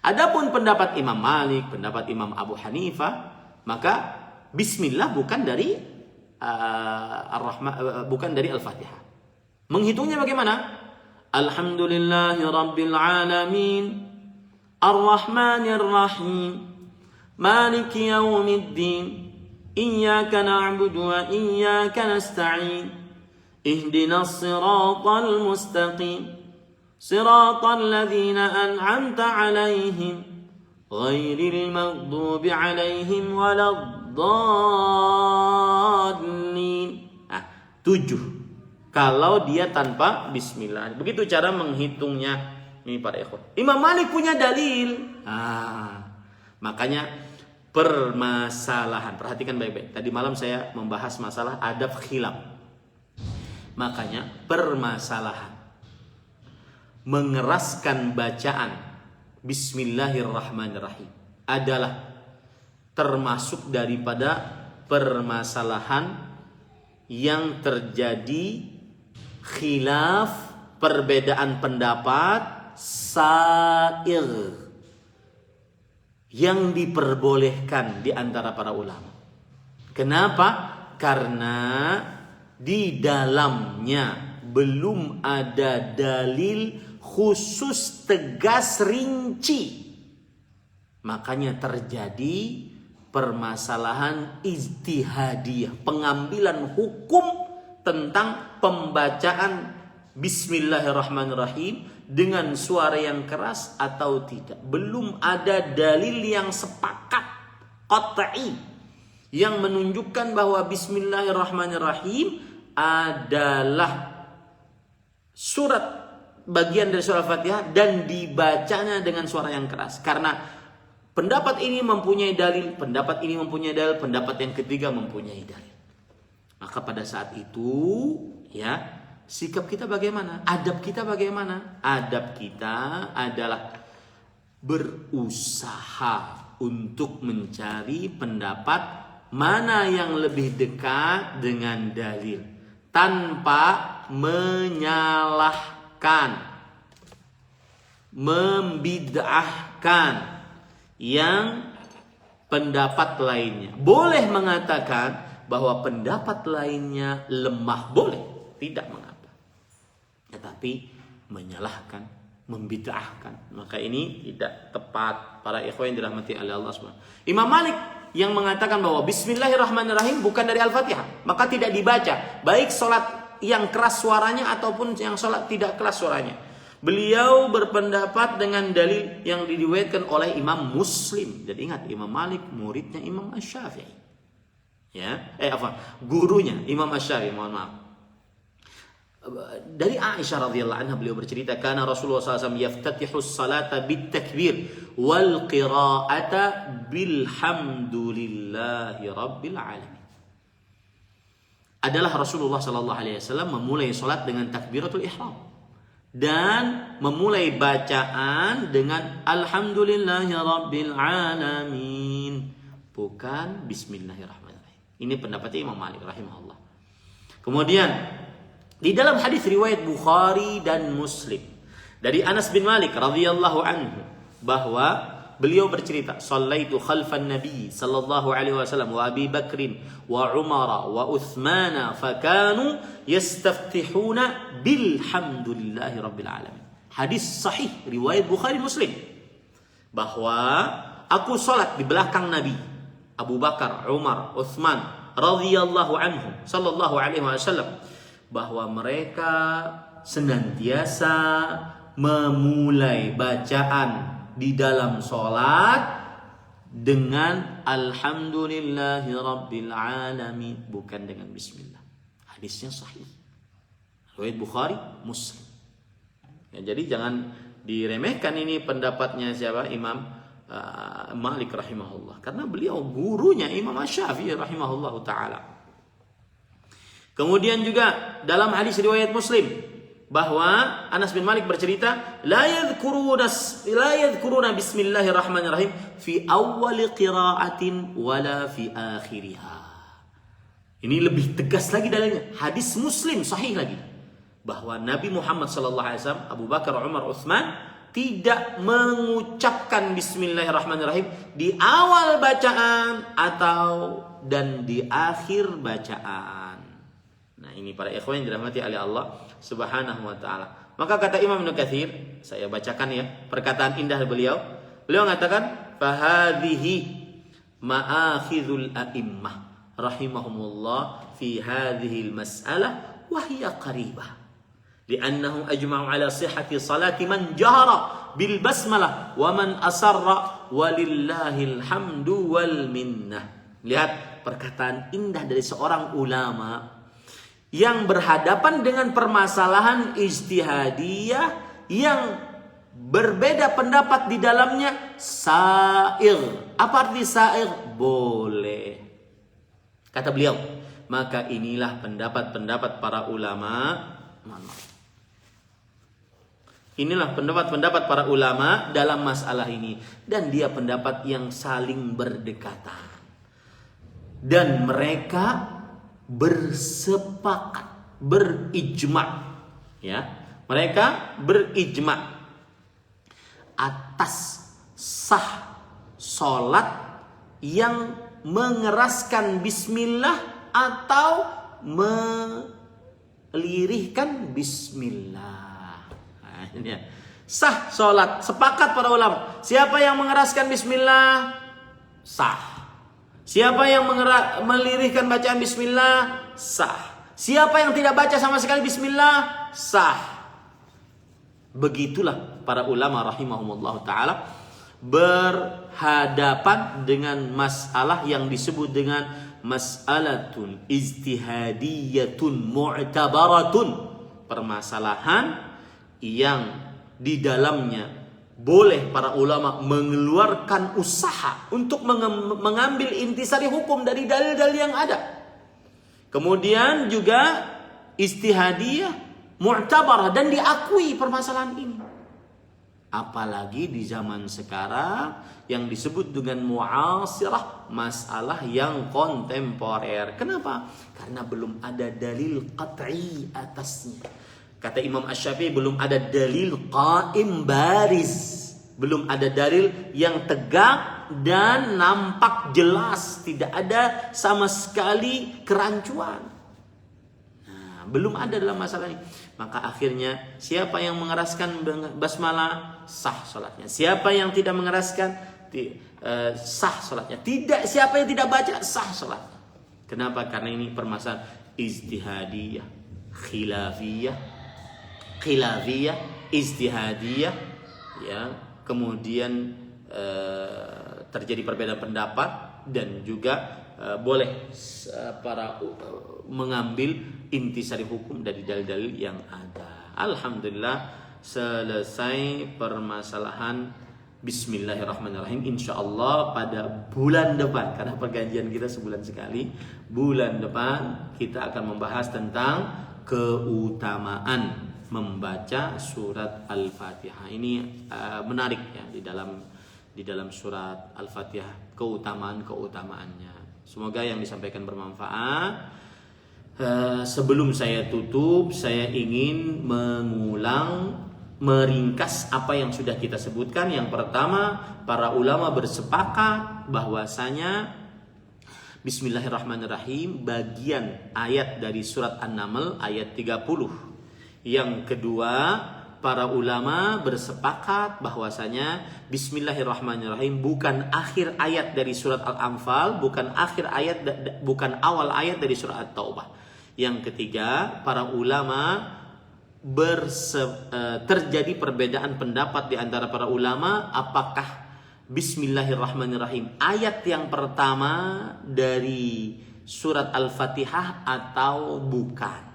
S2: Adapun pendapat Imam Malik, pendapat Imam Abu Hanifah, maka Bismillah bukan dari bukan dari Al-Fatihah. Menghitungnya bagaimana? Alhamdulillahirabbil alamin, Ar-Rahmanir-Rahim, Maliki yaumiddin, Iyyaka na'budu wa iyyaka nasta'in, Ihdinas siratal mustaqim, Siratal ladzina an'amta 'alaihim ghairil maghdubi 'alaihim waladdallin. 7. Kalau dia tanpa bismillah. Begitu cara menghitungnya. Ini para ikhwan. Imam Malik punya dalil. Makanya permasalahan. Perhatikan baik-baik. Tadi malam saya membahas masalah adab khilaf. Makanya permasalahan mengeraskan bacaan Bismillahirrahmanirrahim adalah termasuk daripada permasalahan yang terjadi khilaf, perbedaan pendapat sair yang diperbolehkan di antara para ulama. Kenapa? Karena di dalamnya belum ada dalil khusus tegas rinci. Makanya terjadi permasalahan ijtihadiyah, pengambilan hukum tentang pembacaan Bismillahirrahmanirrahim dengan suara yang keras atau tidak. Belum ada dalil yang sepakat qat'i yang menunjukkan bahwa Bismillahirrahmanirrahim adalah surat bagian dari surah Al-Fatihah dan dibacanya dengan suara yang keras. Karena pendapat ini mempunyai dalil, pendapat ini mempunyai dalil, pendapat yang ketiga mempunyai dalil. Maka pada saat itu, ya, sikap kita bagaimana? Adab kita bagaimana? Adab kita adalah berusaha untuk mencari pendapat mana yang lebih dekat dengan dalil tanpa menyalahkan, membid'ahkan yang pendapat lainnya. Boleh mengatakan bahwa pendapat lainnya lemah, boleh, tidak mengapa. Tetapi menyalahkan, membid'ahkan, maka ini tidak tepat. Para ikhwan yang dirahmati oleh Allah SWT. Imam Malik yang mengatakan bahwa Bismillahirrahmanirrahim bukan dari Al-Fatihah, maka tidak dibaca, baik sholat yang keras suaranya ataupun yang sholat tidak keras suaranya. Beliau berpendapat dengan dalil yang diriwayatkan oleh Imam Muslim. Jadi ingat, Imam Malik muridnya Imam Asy-Syafi'i. Ya, gurunya Imam Asy-Syafi'i, mohon maaf. Dari Aisyah radhiyallahu anha beliau bercerita, karena Rasulullah SAW yaftatihu salata bitakbir wal qira'ata bilhamdulillahi rabbil alamin. Adalah Rasulullah SAW memulai salat dengan takbiratul ihram dan memulai bacaan dengan alhamdulillahi rabbil alamin, bukan bismillahirrahmanirrahim. Ini pendapatnya Imam Malik rahimahullah. Kemudian di dalam hadis riwayat Bukhari dan Muslim dari Anas bin Malik radhiyallahu anhu bahwa beliau bercerita, "Shallaitu khalfan Nabi sallallahu alaihi wasallam wa Abi Bakrin wa Umar wa Utsman fakanu yastaftihuna bilhamdulillahi rabbil alamin." Hadis sahih riwayat Bukhari Muslim bahwa aku salat di belakang Nabi, Abu Bakar, Umar, Utsman radhiyallahu anhum sallallahu alaihi wasallam, bahwa mereka senantiasa memulai bacaan di dalam sholat dengan alhamdulillahi rabbil alamin, bukan dengan bismillah. Hadisnya sahih riwayat Bukhari Muslim. Ya, jadi jangan diremehkan ini pendapatnya siapa? Imam Malik rahimahullah, karena beliau gurunya Imam Asy-Syafi'i rahimahullah ta'ala. Kemudian juga dalam hadis riwayat Muslim bahwa Anas bin Malik bercerita, la yadhkuruna bismillahirrahmanirrahim fi awwali qira'atin wala fi akhiriha. Ini lebih tegas lagi dalilnya. Hadis Muslim sahih lagi bahwa Nabi Muhammad sallallahu alaihi wasallam, Abu Bakar, Umar, Utsman tidak mengucapkan bismillahirrahmanirrahim di awal bacaan atau dan di akhir bacaan. Nah, ini para ikhwan yang dirahmati oleh Allah Subhanahu wa taala. Maka kata Imam Ibnu Katsir, saya bacakan ya perkataan indah beliau. Beliau mengatakan, "Fahadhihi ma'akhidhul a'immah rahimahumullah fi hadhihi al-mas'alah wa hiya qaribah. Li'annahum ajma'u 'ala sihhati salati man jahara bil basmalah wa man asarra walillahil hamdu wal minnah." Lihat perkataan indah dari seorang ulama yang berhadapan dengan permasalahan ijtihadiyah yang berbeda pendapat di dalamnya. Sa'ir. Apa arti sa'ir? Boleh. Kata beliau, maka inilah pendapat-pendapat para ulama. Inilah pendapat-pendapat para ulama dalam masalah ini. Dan dia pendapat yang saling berdekatan. Dan mereka bersepakat, berijma', ya. Mereka berijma' atas sah salat yang mengeraskan bismillah atau melirihkan bismillah. Nah, ini ya. Sah sholat. Sepakat para ulama. Siapa yang mengeraskan bismillah? Sah. Siapa yang melirihkan bacaan bismillah? Sah. Siapa yang tidak baca sama sekali bismillah? Sah. Begitulah para ulama rahimahumullah ta'ala berhadapan dengan masalah yang disebut dengan mas'alatun ijtihadiyatun mu'tabaratun. Permasalahan yang di dalamnya boleh para ulama mengeluarkan usaha untuk mengambil intisari hukum dari dalil-dalil yang ada. Kemudian juga ijtihadiyah mu'tabarah dan diakui permasalahan ini. Apalagi di zaman sekarang yang disebut dengan mu'asirah, masalah yang kontemporer. Kenapa? Karena belum ada dalil qat'i atasnya. Kata Imam Asy-Syafi'i, belum ada dalil qaim bariz. Belum ada dalil yang tegak dan nampak jelas. Tidak ada sama sekali kerancuan. Nah, belum ada dalam masalah ini. Maka akhirnya siapa yang mengeraskan basmalah, sah sholatnya. Siapa yang tidak mengeraskan, sah sholatnya. Siapa yang tidak baca, sah sholatnya. Kenapa? Karena ini permasalahan ijtihadiyah, khilafiyah, ijtihadiyah, ya. Kemudian terjadi perbedaan pendapat dan juga boleh para mengambil intisari hukum dari dalil-dalil yang ada. Alhamdulillah selesai permasalahan Bismillahirrahmanirrahim. Insyaallah pada bulan depan, karena pergantian kita sebulan sekali, bulan depan kita akan membahas tentang keutamaan membaca surat Al-Fatihah. Ini menarik ya, di dalam surat Al-Fatihah keutamaan-keutamaannya. Semoga yang disampaikan bermanfaat. Sebelum saya tutup, saya ingin meringkas apa yang sudah kita sebutkan. Yang pertama, para ulama bersepakat bahwasanya Bismillahirrahmanirrahim bagian ayat dari surat An-Naml ayat 30. Yang kedua, para ulama bersepakat bahwasanya Bismillahirrahmanirrahim bukan akhir ayat dari surat Al-Anfal, bukan awal ayat dari surat At-Taubah. Yang ketiga, para ulama terjadi perbedaan pendapat di antara para ulama apakah Bismillahirrahmanirrahim ayat yang pertama dari surat Al-Fatihah atau bukan.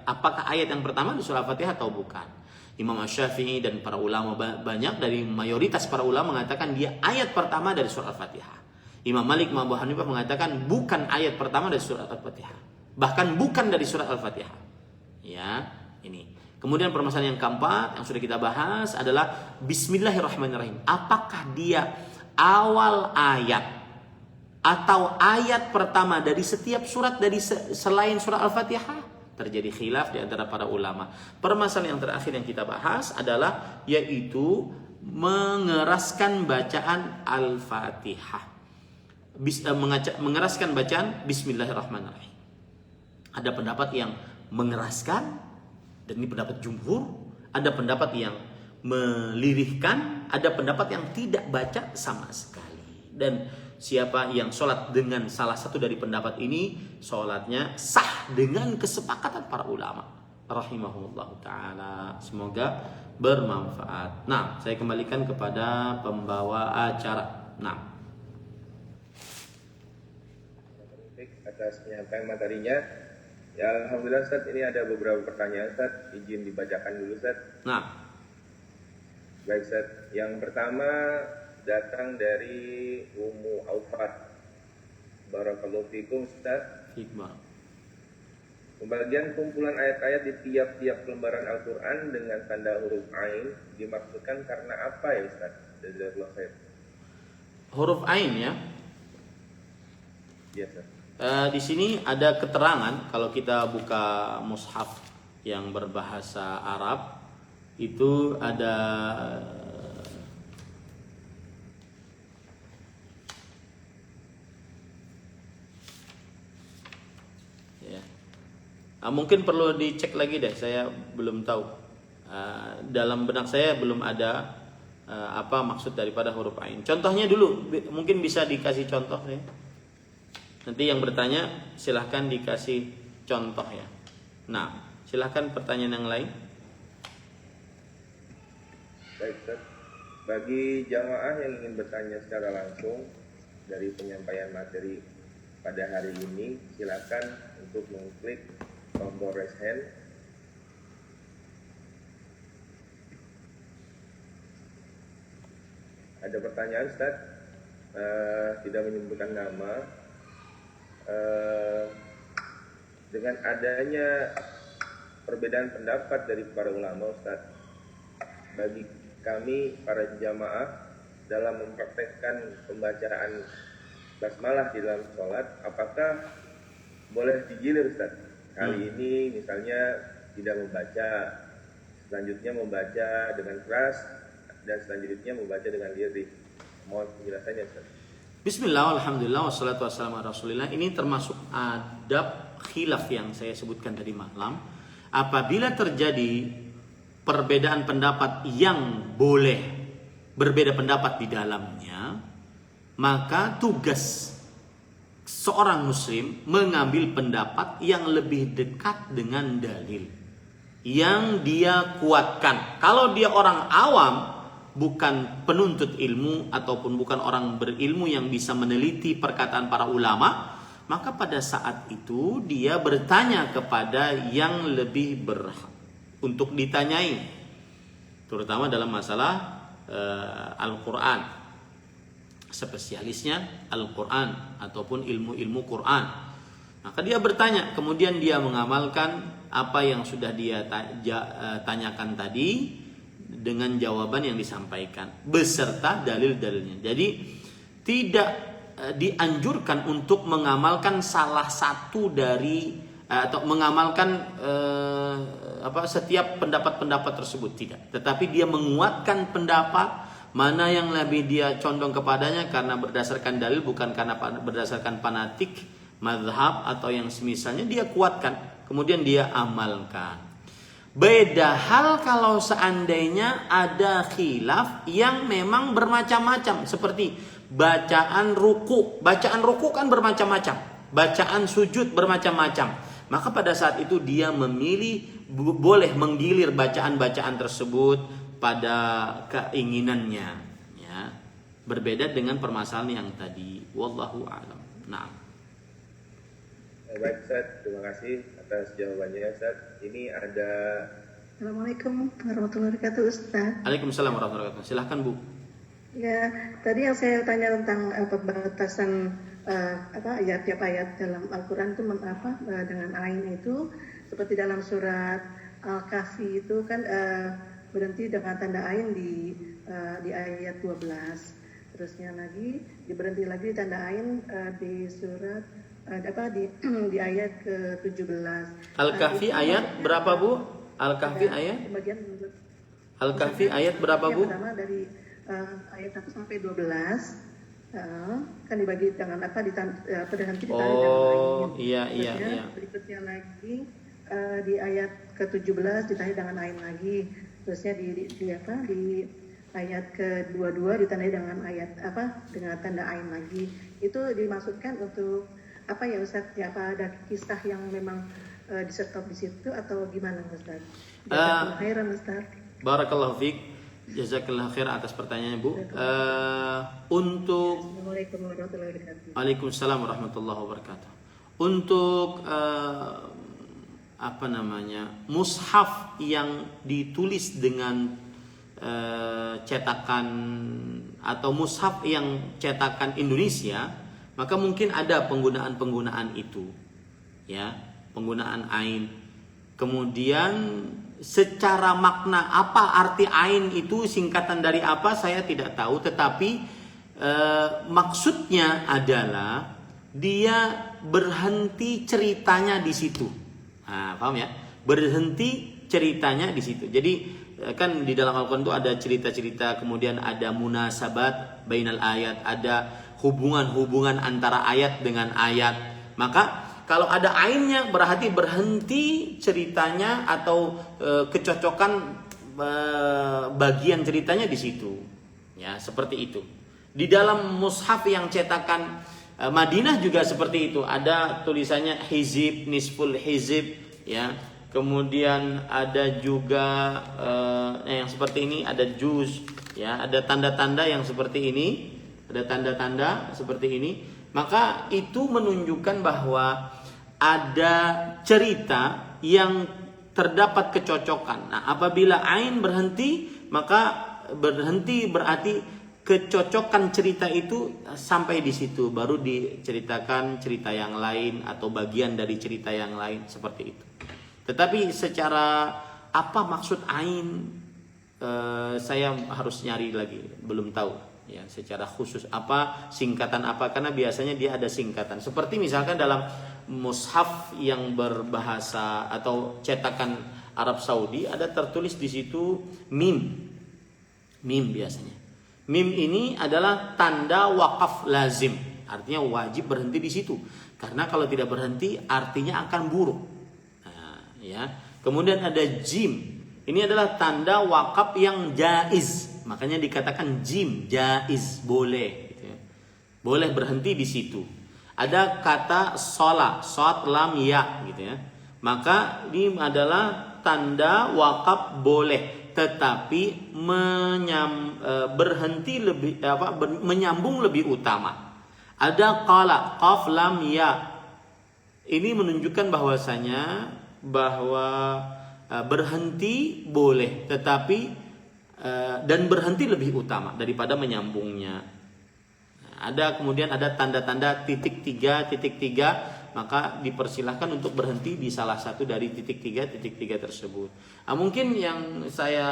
S2: Apakah ayat yang pertama di surah Al-Fatihah atau bukan? Imam Asy-Syafi'i dan para ulama banyak dari mayoritas para ulama mengatakan dia ayat pertama dari surah Al-Fatihah. Imam Malik, Imam Abu Hanifah mengatakan bukan ayat pertama dari surah Al-Fatihah, bahkan bukan dari surah Al-Fatihah. Ya, ini. Kemudian permasalahan yang keempat yang sudah kita bahas adalah Bismillahirrahmanirrahim. Apakah dia awal ayat atau ayat pertama dari setiap surat dari selain surah Al-Fatihah? Terjadi khilaf di antara para ulama. Permasalahan yang terakhir yang kita bahas adalah yaitu mengeraskan bacaan Al-Fatihah. Mengeraskan bacaan Bismillahirrahmanirrahim. Ada pendapat yang mengeraskan, dan ini pendapat jumhur. Ada pendapat yang melirihkan, ada pendapat yang tidak baca sama sekali. Dan siapa yang sholat dengan salah satu dari pendapat ini, sholatnya sah dengan kesepakatan para ulama rahimahullah ta'ala. Semoga bermanfaat. Nah, saya kembalikan kepada pembawa acara. Nah,
S3: atas penyampaian materinya. Ya, alhamdulillah Ustaz, ini ada beberapa pertanyaan Ustaz, izin dibacakan dulu Ustaz.
S2: Nah,
S3: baik Ustaz. Yang pertama datang dari Ummu Aufat. Barakallahu fikum Ustaz.
S2: hikmah.
S3: Pembagian kumpulan ayat-ayat di tiap-tiap lembaran Al-Quran dengan tanda huruf Ain dimaksudkan karena apa ya Ustaz? Jazakallahu khair.
S2: Huruf Ain ya.
S3: Iya Ustaz.
S2: Di sini ada keterangan kalau kita buka mushaf yang berbahasa Arab itu ada Mungkin perlu dicek lagi deh, saya belum tahu. Dalam benak saya belum ada apa maksud daripada huruf ain. Contohnya dulu, mungkin bisa dikasih contoh ya. Nanti yang bertanya silahkan dikasih contoh ya. Nah, silahkan pertanyaan yang lain.
S3: Baik, Ustaz. Bagi jamaah yang ingin bertanya secara langsung dari penyampaian materi pada hari ini, silakan untuk mengklik tombol raise hand. Ada pertanyaan, Ustaz? Tidak menyebutkan nama. Dengan adanya perbedaan pendapat dari para ulama, Ustaz, bagi kami para jamaah dalam mempraktekkan pembacaan basmalah di dalam sholat, apakah boleh digilir, Ustaz? Kali ini misalnya tidak membaca, selanjutnya membaca dengan keras, dan selanjutnya membaca dengan lirih. Mohon penjelasannya, Ustaz.
S2: Bismillah, alhamdulillah, wassalatu wassalamu ala rasulillah. Ini termasuk adab khilaf yang saya sebutkan tadi malam. Apabila terjadi perbedaan pendapat yang boleh berbeda pendapat di dalamnya, maka tugas seorang muslim mengambil pendapat yang lebih dekat dengan dalil yang dia kuatkan. Kalau dia orang awam, bukan penuntut ilmu ataupun bukan orang berilmu yang bisa meneliti perkataan para ulama, maka pada saat itu dia bertanya kepada yang lebih berhak untuk ditanyai, terutama dalam masalah Al-Quran, spesialisnya Al-Quran ataupun ilmu-ilmu Quran. Maka dia bertanya, kemudian dia mengamalkan apa yang sudah dia tanyakan tadi dengan jawaban yang disampaikan beserta dalil-dalilnya. Jadi tidak dianjurkan untuk mengamalkan salah satu dari atau mengamalkan setiap pendapat-pendapat tersebut, tidak. Tetapi dia menguatkan pendapat mana yang lebih dia condong kepadanya karena berdasarkan dalil, bukan karena berdasarkan fanatik mazhab atau yang semisalnya, dia kuatkan kemudian dia amalkan. Beda hal kalau seandainya ada khilaf yang memang bermacam-macam, seperti bacaan ruku. Bacaan ruku kan bermacam-macam, bacaan sujud bermacam-macam. Maka pada saat itu dia memilih boleh menggilir bacaan-bacaan tersebut pada keinginannya, ya. Berbeda dengan permasalahan yang tadi. Wallahu a'lam. Nah.
S3: Baik, Ustaz, terima kasih atas jawabannya, Ustaz. Ini ada.
S5: Assalamualaikum warahmatullahi wabarakatuh, Ustaz.
S2: Waalaikumsalam warahmatullahi wabarakatuh. Silahkan, Bu.
S5: Ya, tadi yang saya tanya tentang pembatasan tiap ayat dalam Al-Quran itu dengan ain itu, seperti dalam surat Al-Kahfi itu kan berhenti dengan tanda ain di ayat 12. Terusnya lagi berhenti lagi tanda ain di surat di ayat ke-17.
S2: Al-Kahfi ayat berapa, Bu? Al-Kahfi ayat? Al-Kahfi ayat berapa, Bu?
S5: Pertama dari ayat 1 sampai 12. Kan dibagi dengan dengan kita
S2: Oh, iya.
S5: Berikutnya lagi di ayat ke-17 ditandai dengan ain lagi. Terusnya di ayat ke-22 ditandai dengan dengan tanda ain lagi. Itu dimaksudkan untuk apa ya, Ustaz? Ya, apa ada kisah yang memang disetop di situ atau gimana, Ustaz? Jazakallahu khairan, Ustaz.
S2: Barakallahu fiik. Jazakallahu khair atas pertanyaannya, Bu. Untuk
S5: Assalamualaikum warahmatullahi wabarakatuh.
S2: Waalaikumsalam warahmatullahi wabarakatuh. Untuk mushaf yang ditulis dengan cetakan atau mushaf yang cetakan Indonesia, maka mungkin ada penggunaan itu, ya, penggunaan ain. Kemudian secara makna apa arti ain itu, singkatan dari apa, saya tidak tahu. Tetapi maksudnya adalah dia berhenti ceritanya di situ. Nah, paham ya? Berhenti ceritanya di situ. Jadi kan di dalam Al-Quran itu ada cerita-cerita, kemudian ada munasabat bainal ayat, ada hubungan-hubungan antara ayat dengan ayat. Maka kalau ada ainnya berarti berhenti ceritanya atau kecocokan bagian ceritanya di situ. Ya, seperti itu. Di dalam mushaf yang cetakan Madinah juga seperti itu. Ada tulisannya hizib, nisful hizib, ya. Kemudian ada juga yang seperti ini, ada juz, ya. Ada tanda-tanda yang seperti ini, ada tanda-tanda seperti ini. Maka itu menunjukkan bahwa ada cerita yang terdapat kecocokan. Nah, apabila ain berhenti, maka berhenti berarti kecocokan cerita itu sampai di situ, baru diceritakan cerita yang lain atau bagian dari cerita yang lain, seperti itu. Tetapi secara apa maksud ain, saya harus nyari lagi, belum tahu ya secara khusus apa, singkatan apa, karena biasanya dia ada singkatan. Seperti misalkan dalam mushaf yang berbahasa atau cetakan Arab Saudi ada tertulis di situ mim. Mim biasanya. Mim ini adalah tanda wakaf lazim, artinya wajib berhenti di situ. Karena kalau tidak berhenti artinya akan buruk. Nah, ya. Kemudian ada jim. Ini adalah tanda wakaf yang jaiz. Makanya dikatakan jim, jaiz, boleh. Gitu ya. Boleh berhenti di situ. Ada kata sholat, shot lam ya, gitu ya. Maka ini adalah tanda wakaf boleh. Tetapi berhenti lebih menyambung lebih utama. Ada qala qaf lam ya. Ini menunjukkan bahwasanya bahwa berhenti boleh, tetapi dan berhenti lebih utama daripada menyambungnya. Kemudian ada tanda-tanda titik 3, maka dipersilahkan untuk berhenti di salah satu dari titik 3 tersebut. Mungkin yang saya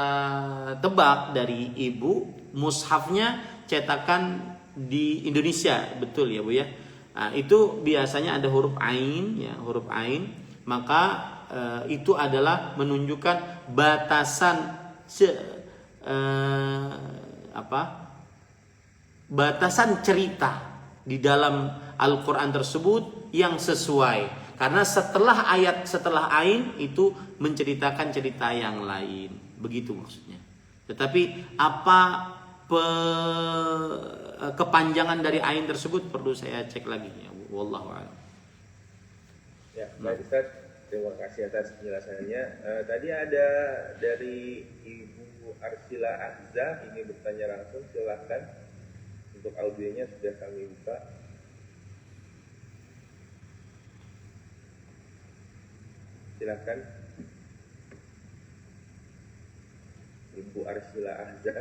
S2: tebak dari ibu, mushafnya cetakan di Indonesia, betul ya Bu ya. Itu biasanya ada huruf ain, ya huruf ain, maka itu adalah menunjukkan batasan batasan cerita di dalam Al-Quran tersebut yang sesuai. Karena setelah ain itu menceritakan cerita yang lain. Begitu maksudnya. Tetapi apa kepanjangan dari ain tersebut perlu saya cek lagi ya. Wallahu a'lam.
S3: Ya, baik Ustaz. Terima kasih atas penjelasannya. Tadi ada dari Ibu Arsila Azza ini bertanya langsung, silakan. Untuk audionya sudah kami buka. Silakan Ibu Arsila Azza.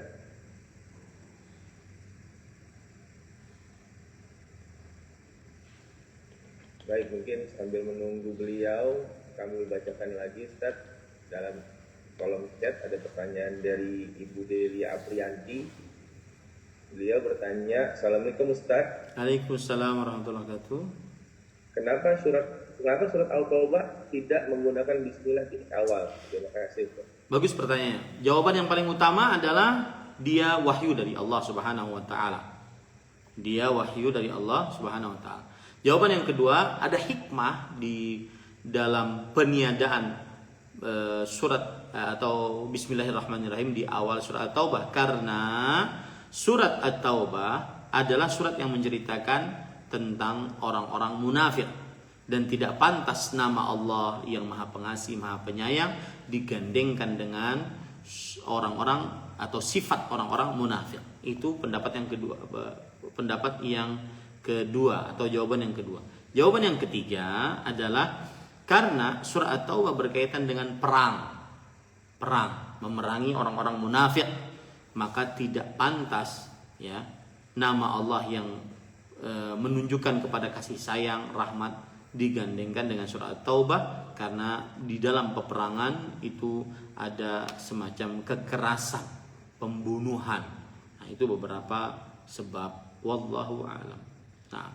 S3: Baik, mungkin sambil menunggu beliau kami bacakan lagi Ustaz. Dalam kolom chat ada pertanyaan dari Ibu Delia Aprianti. Beliau bertanya, Assalamualaikum Ustaz.
S2: Waalaikumsalam warahmatullahi wabarakatuh.
S3: Kenapa surat Al-Taubah tidak menggunakan bismillah di awal? Terima kasih.
S2: Bagus pertanyaannya. Jawaban yang paling utama adalah dia wahyu dari Allah Subhanahu wa taala. Dia wahyu dari Allah Subhanahu wa taala. Jawaban yang kedua, ada hikmah di dalam peniadaan surat atau bismillahirrahmanirrahim di awal surat At-Taubah, karena surat At-Taubah adalah surat yang menceritakan tentang orang-orang munafik, dan tidak pantas nama Allah yang Maha Pengasih, Maha Penyayang digandengkan dengan orang-orang atau sifat orang-orang munafik. Itu pendapat yang kedua atau jawaban yang kedua. Jawaban yang ketiga adalah karena surat At-Taubah berkaitan dengan perang, memerangi orang-orang munafik, maka tidak pantas ya nama Allah yang menunjukkan kepada kasih sayang, rahmat digandengkan dengan surat At-Taubah, karena di dalam peperangan itu ada semacam kekerasan, pembunuhan. Nah, itu beberapa sebab. Wallahu a'lam. Nah.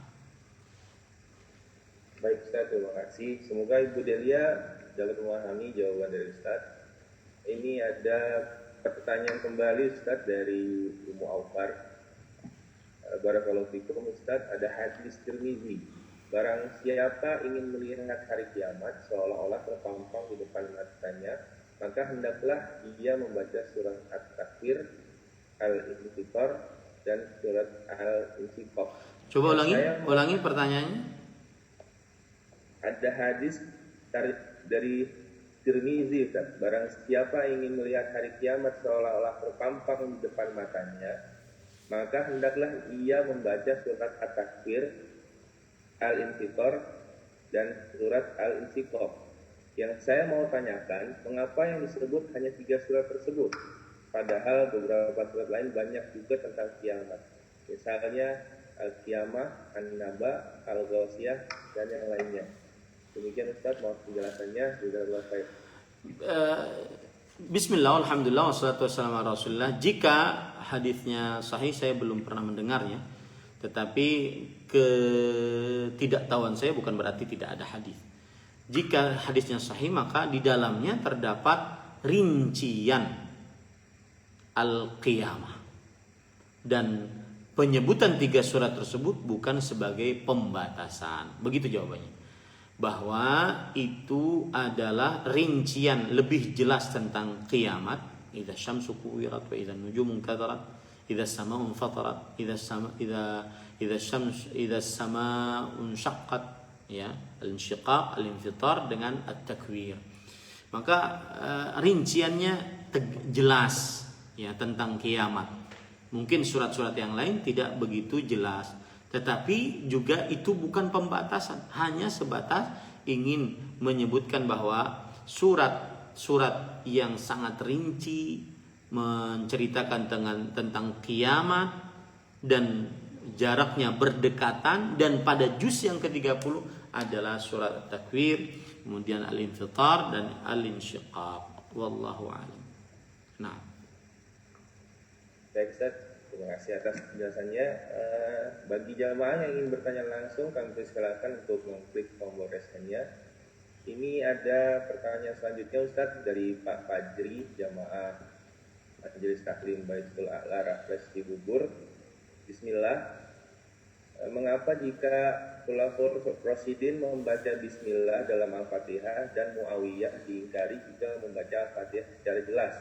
S3: Baik Ustaz, terima kasih. Semoga Ibu Delia dapat memahami jawaban dari Ustaz. Ini ada pertanyaan kembali Ustaz dari Ummu Aufar. Barakallahu fikum Ustaz, ada hadis Tirmizi barang siapa ingin melihat hari kiamat seolah-olah terpampang di depan matanya, maka hendaklah ia membaca surat At-Takwir, Al-Infitar, dan surat Al-Insyiqaq.
S2: Coba ulangi pertanyaannya.
S3: Ada hadis dari Tirmizi, Ustaz. Barang siapa ingin melihat hari kiamat seolah-olah terpampang di depan matanya, maka hendaklah ia membaca surat At-Takwir, Al-Infitar, dan surat Al-Insyiqaq. Yang saya mau tanyakan, mengapa yang disebut hanya 3 surat tersebut? Padahal beberapa surat lain banyak juga tentang kiamat. Misalnya Al-Qiyamah, An-Naba, Al-Ghasyiyah, dan yang lainnya. Demikian Ustaz, mohon penjelasannya. Jazakallahu khair.
S2: Bismillah, alhamdulillah, wassalatu wassalamu ala rasulillah. Jika hadisnya sahih, saya belum pernah mendengarnya. Tetapi ketidaktahuan saya bukan berarti tidak ada hadis. Jika hadisnya sahih, maka di dalamnya terdapat rincian Al-Qiyamah. Dan penyebutan 3 surat tersebut bukan sebagai pembatasan. Begitu jawabannya. Bahwa itu adalah rincian lebih jelas tentang kiamat. Idza syamsu kuwirat wa idza nujumu kadarat, idza samaa'u fatarat, idza samaa'u syaqqat, ya, al-insyiqaq, al-infitar, dengan at-takwir. Maka rinciannya jelas, ya, tentang kiamat. Mungkin surat-surat yang lain tidak begitu jelas, tetapi juga itu bukan pembatasan, hanya sebatas ingin menyebutkan bahwa surat-surat yang sangat rinci menceritakan tentang kiamat dan jaraknya berdekatan, dan pada juz yang ke-30 adalah surat At-Takwir, kemudian Al-Infitar dan Al-Insyiqaq. Wallahu a'lam. Nah.
S3: Baik Ustaz, terima kasih atas penjelasannya. Bagi jamaah yang ingin bertanya langsung, kami persilakan untuk mengklik tombol responnya. Ini ada pertanyaan selanjutnya Ustaz dari Pak Fajri, jamaah Majelis Taklim Baitul A'la Rafles Cibubur. Bismillah. Mengapa jika Khulafaur Rasyidin membaca Bismillah dalam Al-Fatihah dan Muawiyah diingkari jika membaca Al-Fatihah secara jelas?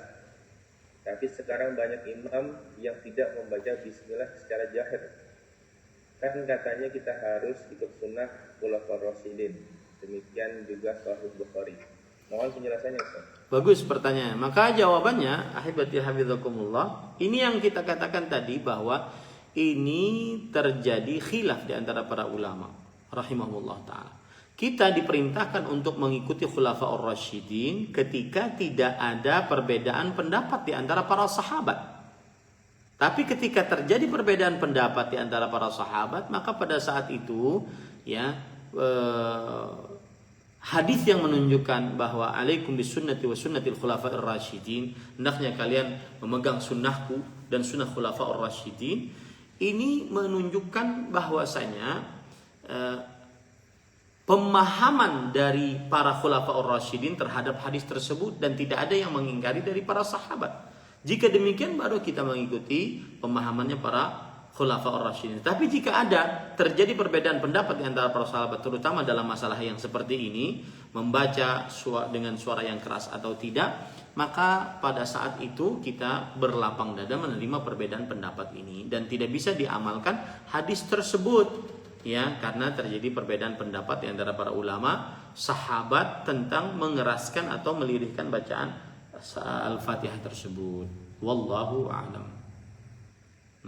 S3: Tapi sekarang banyak imam yang tidak membaca Bismillah secara jahir. Kan katanya kita harus ikut sunnah Khulafaur Rasyidin. Demikian juga Sahih Bukhari. Mohon penjelasannya Ustaz.
S2: Bagus pertanyaan. Maka jawabannya, ahibati hafizakumullah, ini yang kita katakan tadi bahwa ini terjadi khilaf di antara para ulama rahimahullah taala. Kita diperintahkan untuk mengikuti Khulafaur Rasyidin ketika tidak ada perbedaan pendapat di antara para sahabat. Tapi ketika terjadi perbedaan pendapat di antara para sahabat, maka pada saat itu, ya, hadis yang menunjukkan bahwa alaikum bisunnati wa sunnatil khulafair rasyidin, hendaknya kalian memegang sunnahku dan sunnah khulafaur rasyidin, ini menunjukkan bahwasanya pemahaman dari para khulafaur rasyidin terhadap hadis tersebut, dan tidak ada yang mengingkari dari para sahabat. Jika demikian baru kita mengikuti pemahamannya para khulafaur rasyidin. Tapi jika ada terjadi perbedaan pendapat di antara para sahabat, terutama dalam masalah yang seperti ini, membaca dengan suara yang keras atau tidak, maka pada saat itu kita berlapang dada menerima perbedaan pendapat ini, dan tidak bisa diamalkan hadis tersebut, ya, karena terjadi perbedaan pendapat di antara para ulama sahabat tentang mengeraskan atau melirihkan bacaan Al-Fatihah tersebut. Wallahu a'lam.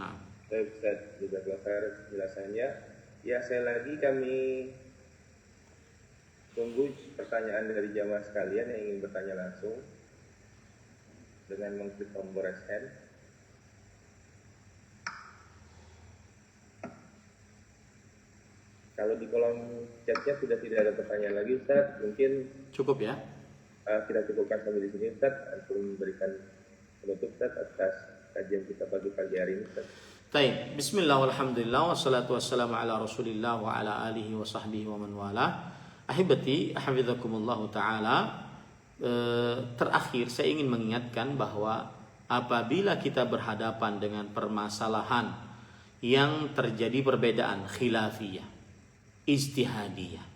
S2: Nah,
S3: Baik Ustaz, jazakallahu khair penjelasannya. Ya, saya lagi kami tunggu pertanyaan dari jamaah sekalian yang ingin bertanya langsung dengan mengklik tombol raise hand. Kalau di kolom chatnya sudah tidak ada pertanyaan lagi Ustaz, mungkin
S2: cukup ya.
S3: Kita cukupkan sampai di sini Ustaz, untuk memberikan penutup Ustaz atas kajian kita pagi hari ini Ustaz.
S2: Baik, bismillah walhamdulillah wassalatu wassalamu ala rasulillah wa ala alihi wa sahbihi wa man wala. Ahibati hafizakumullah ta'ala, terakhir saya ingin mengingatkan bahwa apabila kita berhadapan dengan permasalahan yang terjadi perbedaan khilafiyah, ijtihadiyah.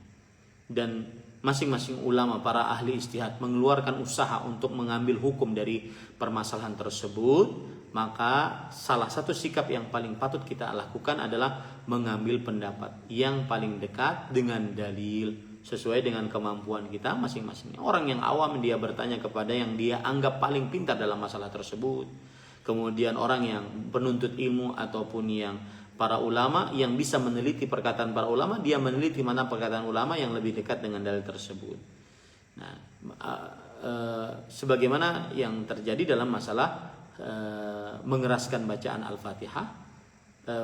S2: Dan masing-masing ulama, para ahli ijtihad mengeluarkan usaha untuk mengambil hukum dari permasalahan tersebut, maka salah satu sikap yang paling patut kita lakukan adalah mengambil pendapat yang paling dekat dengan dalil sesuai dengan kemampuan kita masing-masing. Orang yang awam dia bertanya kepada yang dia anggap paling pintar dalam masalah tersebut. Kemudian orang yang penuntut ilmu ataupun yang para ulama yang bisa meneliti perkataan para ulama, dia meneliti mana perkataan ulama yang lebih dekat dengan dalil tersebut. Nah, sebagaimana yang terjadi dalam masalah mengeraskan bacaan Al-Fatihah,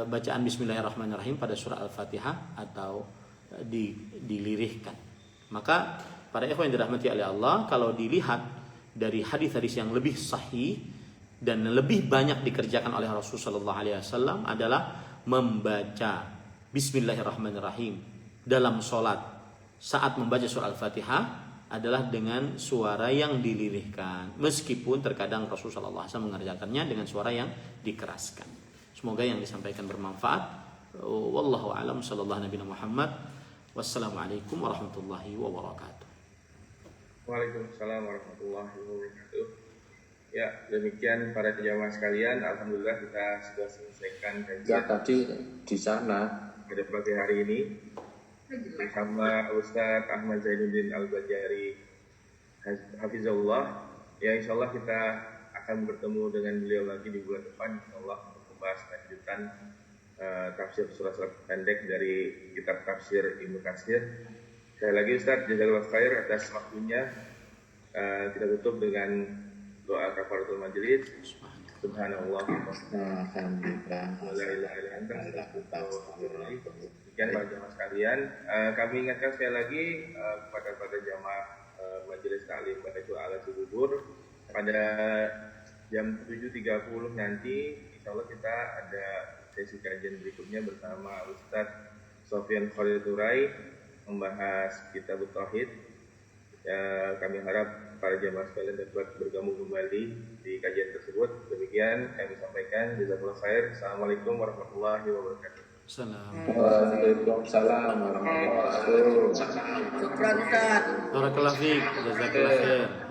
S2: bacaan Bismillahirrahmanirrahim pada surah Al-Fatihah atau dilirihkan. Maka para ikhwan yang dirahmati oleh Allah, kalau dilihat dari hadis-hadis yang lebih sahih dan lebih banyak dikerjakan oleh Rasulullah SAW adalah membaca Bismillahirrahmanirrahim dalam sholat saat membaca surah Al-Fatihah adalah dengan suara yang dilirihkan, meskipun terkadang Rasulullah SAW mengerjakannya dengan suara yang dikeraskan. Semoga yang disampaikan bermanfaat. Wallahu a'lam. Sallallahu Nabi Muhammad. Wassalamualaikum warahmatullahi wabarakatuh.
S3: Waalaikumsalam warahmatullahi wabarakatuh. Ya, demikian para jamaah sekalian. Alhamdulillah kita sudah selesaikan kajian.
S4: Ya, tadi di sana
S3: Pada pagi hari ini bersama Ustaz Ahmad Zainuddin Al-Bajari Hafizahullah. Ya, insyaallah kita akan bertemu dengan beliau lagi di bulan depan, insyaallah, untuk membahas lanjutan tafsir surat-surat pendek dari kitab tafsir Ibnu Katsir. Sekali lagi Ustaz, jazakallahu khair atas waktunya. Kita tutup dengan doa kafaratul majelis. Subhanallah.
S4: alhamdulillah.
S3: Sekian para jamaah sekalian. Kami ingatkan sekali lagi kepada jamaah majelis taklim Baitul Ala Cibubur, pada jam 7.30 nanti insyaallah kita ada sesi kajian berikutnya bersama Ustaz Sofyan Khalil Turai membahas kitab Tauhid. Kami harap para jamaah sekalian dapat bergabung kembali di kajian tersebut. Demikian kami sampaikan. Jazakallahu khair. Assalamualaikum warahmatullahi wabarakatuh.
S4: Waalaikumsalam warahmatullahi wabarakatuh.
S2: Barakallahu fiik. Jazakallahu khair.